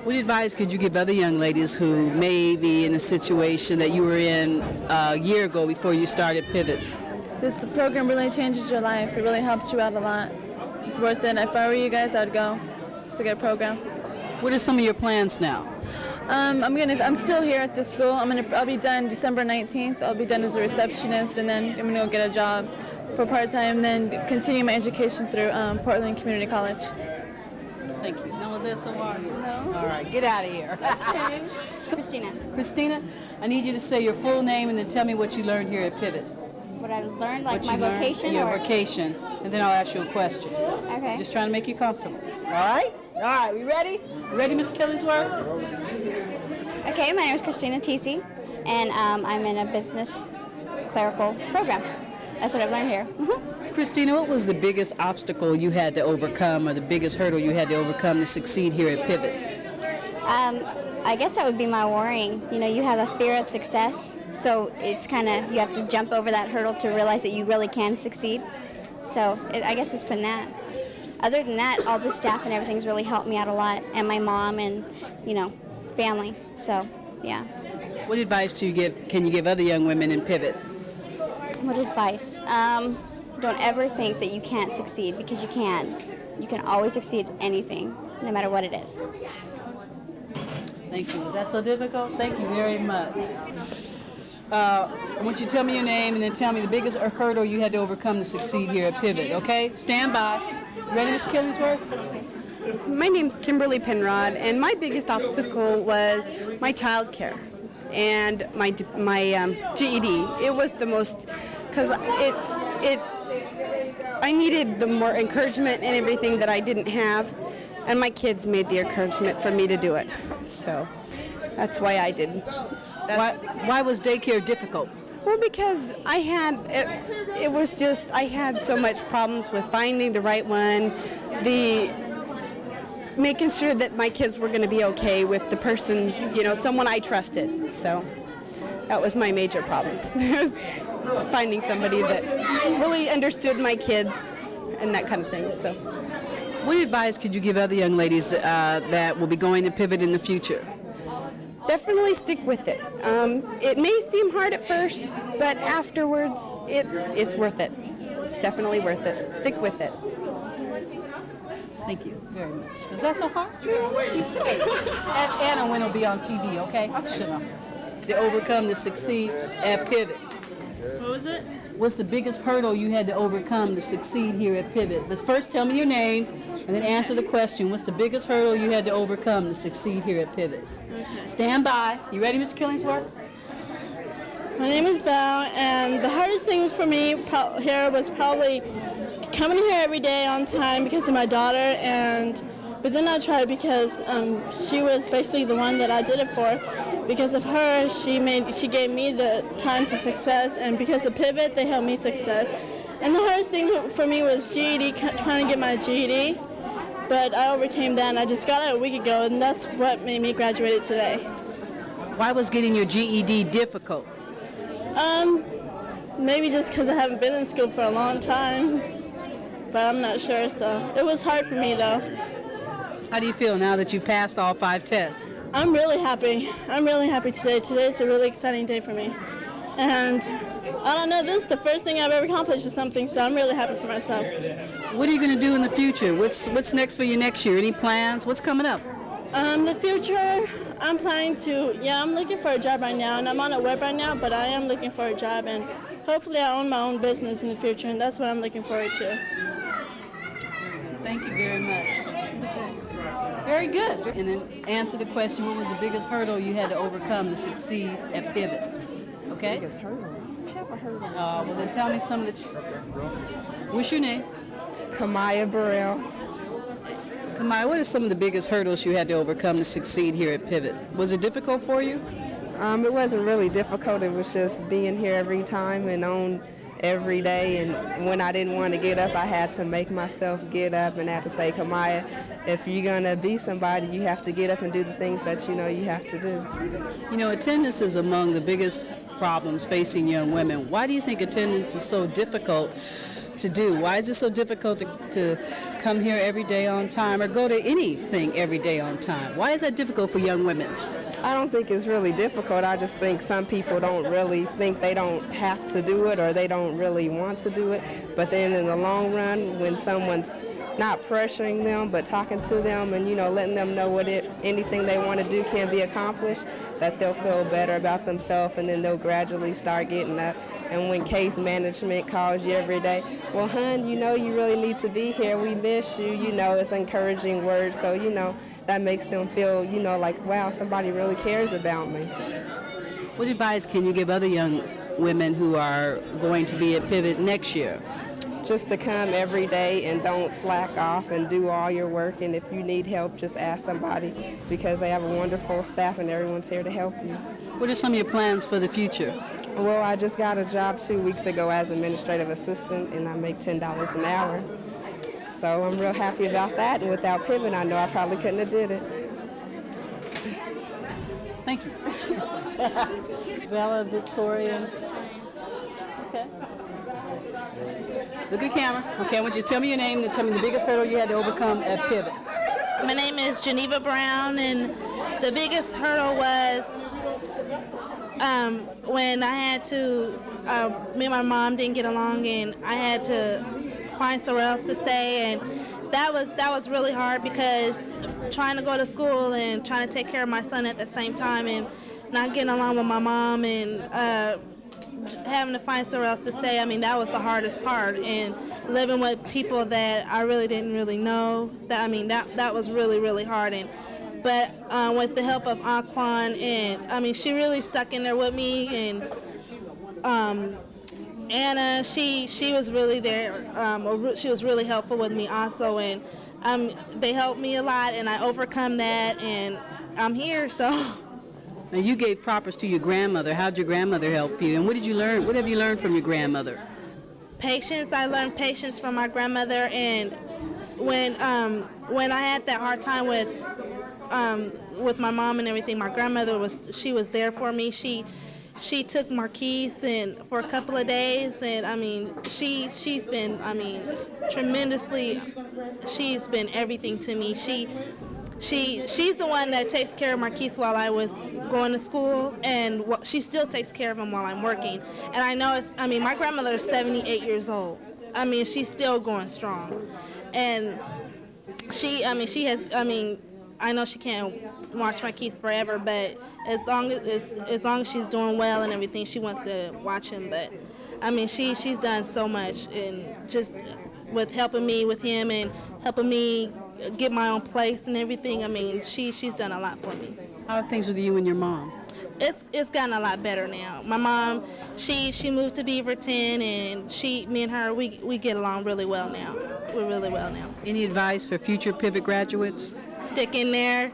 What advice could you give other young ladies who may be in a situation that you were in a year ago before you started Pivot? This program really changes your life. It really helps you out a lot. It's worth it. If I were you guys, I'd go. It's a good program. What are some of your plans now? I'm still here at this school. I'll be done December 19th. I'll be done as a receptionist, and then I'm gonna go get a job for part-time, then continue my education through Portland Community College. Thank you. Now, was that so hard? No. All right, get out of here. Okay. Christina. Christina, I need you to say your full name and then tell me what you learned here at Pivot. What I learned, like What my you learned? vocation? Your or? vocation, and then I'll ask you a question. Okay. Just trying to make you comfortable. All right? All right, we ready? You ready, Mr. Killingsworth? Okay, my name is Christina Tisi, and I'm in a business clerical program. That's what I've learned here. Christina, what was the biggest obstacle you had to overcome or the biggest hurdle you had to overcome to succeed here at Pivot? I guess that would be my worrying. You know, you have a fear of success, so it's kind of, you have to jump over that hurdle to realize that you really can succeed. So I guess it's been that. Other than that, all the staff and everything's really helped me out a lot, and my mom and, you know, family. So, yeah. What advice can you give other young women in Pivot? What advice? Don't ever think that you can't succeed, because you can. You can always succeed at anything, no matter what it is. Thank you. Was that so difficult? Thank you very much. I want you to tell me your name and then tell me the biggest hurdle you had to overcome to succeed here at Pivot, okay? Stand by. You ready, Mr. Killingsworth? My name's Kimberly Penrod, and my biggest obstacle was my child care and my GED. It was the most, because I needed the more encouragement and everything that I didn't have, and my kids made the encouragement for me to do it. So that's why I did. Why was daycare difficult? Well, because I had, it was just, I had so much problems with finding the right one, making sure that my kids were going to be okay with the person, you know, someone I trusted. So that was my major problem. Finding somebody that really understood my kids and that kind of thing. So, what advice could you give other young ladies that will be going to Pivot in the future? Definitely stick with it. It may seem hard at first, but afterwards, it's worth it. It's definitely worth it. Stick with it. Thank you very much. Is that so hard? Ask Anna when it'll be on TV, okay? Shut up. To overcome to succeed at Pivot. What was it? What's the biggest hurdle you had to overcome to succeed here at Pivot? But first tell me your name and then answer the question. What's the biggest hurdle you had to overcome to succeed here at Pivot? Okay. Stand by. You ready, Mr. Killingsworth? My name is Val, and the hardest thing for me here was probably coming here every day on time because of my daughter, but then I tried because she was basically the one that I did it for. Because of her, she gave me the time to success, and because of Pivot, they helped me success. And the hardest thing for me was GED, trying to get my GED, but I overcame that, and I just got it a week ago, and that's what made me graduate today. Why was getting your GED difficult? Maybe just because I haven't been in school for a long time, but I'm not sure, so it was hard for me, though. How do you feel now that you passed all 5 tests? I'm really happy. I'm really happy today. Today's a really exciting day for me. And I don't know, this is the first thing I've ever accomplished or something, so I'm really happy for myself. What are you going to do in the future? What's next for you next year? Any plans? What's coming up? The future, I'm planning to, I'm looking for a job right now, and I'm on a web right now, but I am looking for a job, and hopefully I own my own business in the future, and that's what I'm looking forward to. Thank you very much. Very good. And then answer the question, what was the biggest hurdle you had to overcome to succeed at Pivot? Okay? Biggest hurdle? Well, then tell me some of the... What's your name? Kamaya Burrell. Kamaya, what are some of the biggest hurdles you had to overcome to succeed here at Pivot? Was it difficult for you? It wasn't really difficult. It was just being here every time and on every day. And when I didn't want to get up, I had to make myself get up and I had to say, Kamaya, if you're going to be somebody, you have to get up and do the things that you know you have to do. You know, attendance is among the biggest problems facing young women. Why do you think attendance is so difficult to do? Why is it so difficult to come here every day on time or go to anything every day on time? Why is that difficult for young women? I don't think it's really difficult. I just think some people don't really think they don't have to do it or they don't really want to do it. But then in the long run, when someone's not pressuring them but talking to them and, you know, letting them know what anything they want to do can be accomplished, that they'll feel better about themselves and then they'll gradually start getting up. And when case management calls you every day, well, hon, you know you really need to be here. We miss you. You know, it's encouraging words. So, you know, that makes them feel, you know, like, wow, somebody really cares about me. What advice can you give other young women who are going to be at Pivot next year? Just to come every day and don't slack off and do all your work. And if you need help, just ask somebody because they have a wonderful staff and everyone's here to help you. What are some of your plans for the future? Well, I just got a job 2 weeks ago as administrative assistant and I make $10 an hour. So I'm real happy about that. And without Pivot, I know I probably couldn't have did it. Thank you. Valedictorian. Okay. Look at the camera. Okay, I want you to tell me your name and tell me the biggest hurdle you had to overcome at Pivot. My name is Geneva Brown, and the biggest hurdle was when I had to, me and my mom didn't get along, and I had to find somewhere else to stay, and that was really hard because trying to go to school and trying to take care of my son at the same time, and not getting along with my mom, and having to find somewhere else to stay. I mean, that was the hardest part, and living with people that I really didn't really know. That was really, really hard. But with the help of Anquan, and I mean, she really stuck in there with me, and Anna, she was really there. She was really helpful with me also, and they helped me a lot, and I overcome that, and I'm here. So. Now, you gave propers to your grandmother. How did your grandmother help you? And what did you learn? What have you learned from your grandmother? Patience. I learned patience from my grandmother. And when I had that hard time with my mom and everything, my grandmother was there for me. She took Marquise and for a couple of days, and I mean she's been tremendously. She's been everything to me. She's the one that takes care of Marquise while I was going to school, and she still takes care of him while I'm working. And I know my grandmother is 78 years old. I mean, she's still going strong. And I know she can't watch Marquise forever, but as long as she's doing well and everything, she wants to watch him. But I mean, she's done so much, and just with helping me with him and helping me get my own place and everything. I mean, she's done a lot for me. How are things with you and your mom? It's gotten a lot better now. My mom, she moved to Beaverton, and me and her, we get along really well now. We're really well now. Any advice for future Pivot graduates? Stick in there.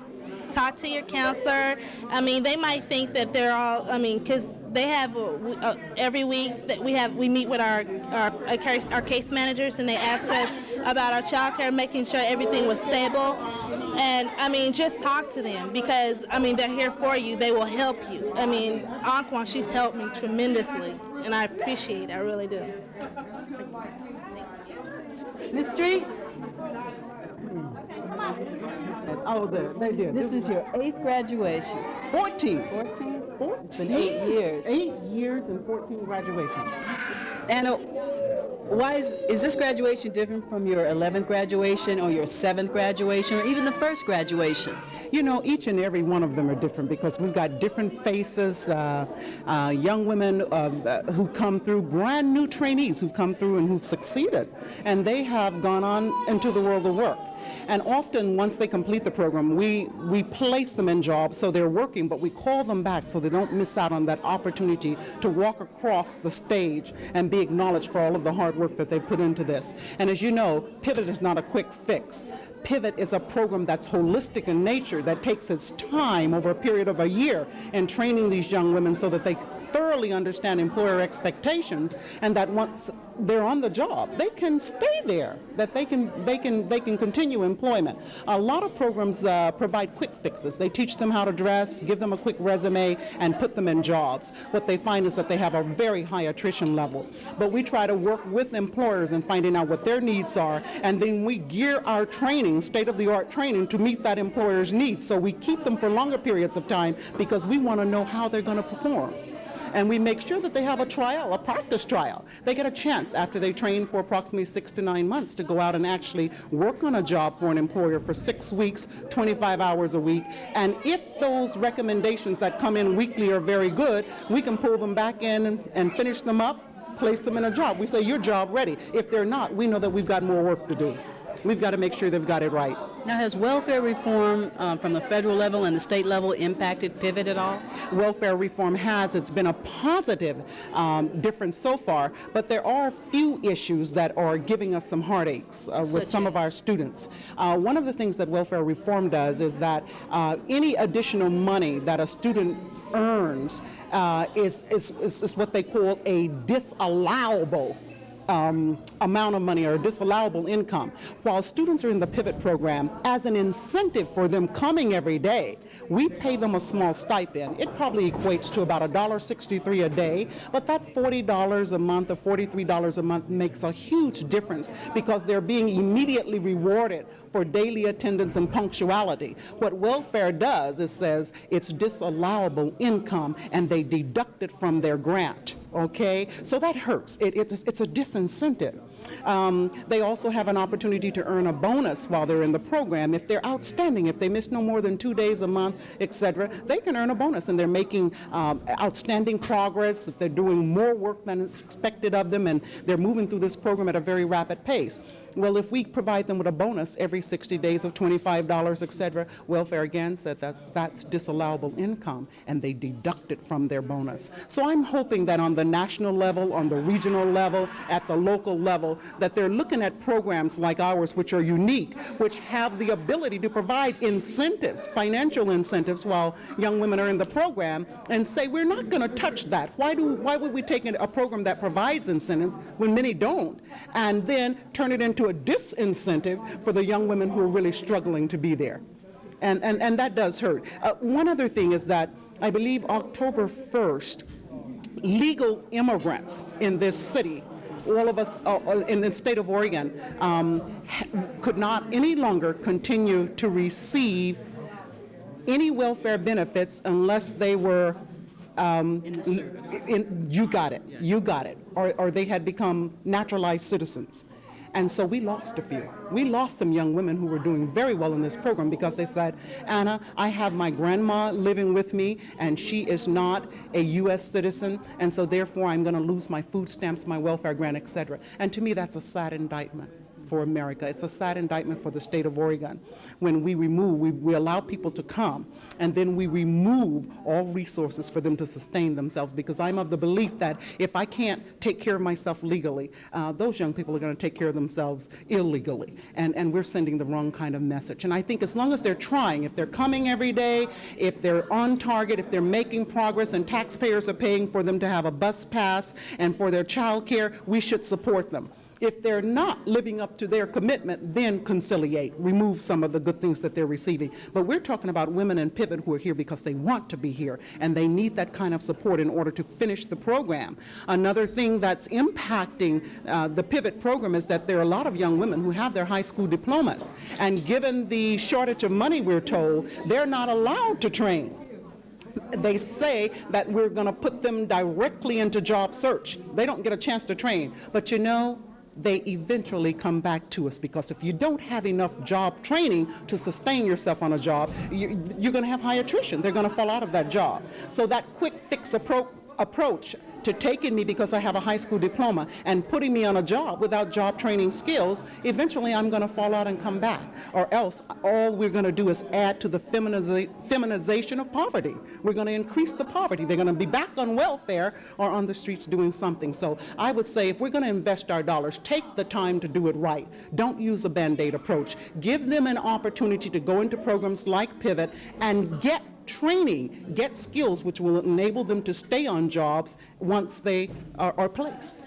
Talk to your counselor. I mean, they might think that they're all, because they have every week that we meet with our case managers, and they ask us about our child care, making sure everything was stable. And I mean, just talk to them because they're here for you. They will help you. I mean, Anquan, she's helped me tremendously, and I appreciate it. I really do. Miss Street? Oh, they did. This is your 8th graduation. 14. 14? It's been 8 years. 8 years and 14 graduations. Anna, why is this graduation different from your 11th graduation or your 7th graduation or even the first graduation? You know, each and every one of them are different because we've got different faces, young women who come through, brand new trainees who've come through and who've succeeded, and they have gone on into the world of work. And often, once they complete the program, we place them in jobs so they're working, but we call them back so they don't miss out on that opportunity to walk across the stage and be acknowledged for all of the hard work that they've put into this. And as you know, Pivot is not a quick fix. Pivot is a program that's holistic in nature, that takes its time over a period of a year in training these young women so that they thoroughly understand employer expectations, and that once they're on the job, they can stay there, that they can continue employment. A lot of programs provide quick fixes. They teach them how to dress, give them a quick resume, and put them in jobs. What they find is that they have a very high attrition level. But we try to work with employers in finding out what their needs are, and then we gear our training, state-of-the-art training, to meet that employer's needs. So we keep them for longer periods of time because we want to know how they're going to perform. And we make sure that they have a trial, a practice trial. They get a chance after they train for approximately 6 to 9 months to go out and actually work on a job for an employer for 6 weeks, 25 hours a week. And if those recommendations that come in weekly are very good, we can pull them back in and finish them up, place them in a job. We say, you're job ready. If they're not, we know that we've got more work to do. We've got to make sure they've got it right. Now, has welfare reform from the federal level and the state level impacted Pivot at all? Welfare reform has. It's been a positive difference so far, but there are a few issues that are giving us some heartaches with some of our students. One of the things that welfare reform does is that any additional money that a student earns is what they call a disallowable amount of money or disallowable income. While students are in the Pivot program, as an incentive for them coming every day, we pay them a small stipend. It probably equates to about $1.63 a day, but that $40 a month or $43 a month makes a huge difference because they're being immediately rewarded for daily attendance and punctuality. What welfare does is says it's disallowable income and they deduct it from their grant. Okay, so that hurts. It's a disincentive. They also have an opportunity to earn a bonus while they're in the program. If they're outstanding, if they miss no more than 2 days a month, etc., they can earn a bonus, and they're making outstanding progress. If they're doing more work than is expected of them, and they're moving through this program at a very rapid pace. Well, if we provide them with a bonus every 60 days of $25, etc., welfare again said that's disallowable income, and they deduct it from their bonus. So I'm hoping that on the national level, on the regional level, at the local level, that they're looking at programs like ours, which are unique, which have the ability to provide incentives, financial incentives, while young women are in the program, and say, we're not going to touch that. Why would we take a program that provides incentive when many don't, and then turn it into a disincentive for the young women who are really struggling to be there? And that does hurt. One other thing is that I believe October 1st, legal immigrants in this city, all of us in the state of Oregon, could not any longer continue to receive any welfare benefits unless they were in the service. You got it. Or they had become naturalized citizens. And so we lost a few. We lost some young women who were doing very well in this program because they said, Anna, I have my grandma living with me, and she is not a U.S. citizen, and so therefore I'm going to lose my food stamps, my welfare grant, etc. And to me, that's a sad indictment for America. It's a sad indictment for the state of Oregon when we allow people to come, and then we remove all resources for them to sustain themselves, because I'm of the belief that if I can't take care of myself legally, those young people are going to take care of themselves illegally, and we're sending the wrong kind of message. And I think as long as they're trying, if they're coming every day, if they're on target, if they're making progress, and taxpayers are paying for them to have a bus pass and for their child care, we should support them. If they're not living up to their commitment, then conciliate, remove some of the good things that they're receiving. But we're talking about women in Pivot who are here because they want to be here, and they need that kind of support in order to finish the program. Another thing that's impacting the Pivot program is that there are a lot of young women who have their high school diplomas, and given the shortage of money, we're told, they're not allowed to train. They say that we're going to put them directly into job search. They don't get a chance to train. But you know, they eventually come back to us, because if you don't have enough job training to sustain yourself on a job, you're going to have high attrition. They're going to fall out of that job. So that quick fix approach to taking me because I have a high school diploma and putting me on a job without job training skills, eventually I'm going to fall out and come back. Or else all we're going to do is add to the feminization of poverty. We're going to increase the poverty. They're going to be back on welfare or on the streets doing something. So I would say if we're going to invest our dollars, take the time to do it right. Don't use a Band-Aid approach. Give them an opportunity to go into programs like Pivot and get training, get skills which will enable them to stay on jobs once they are placed.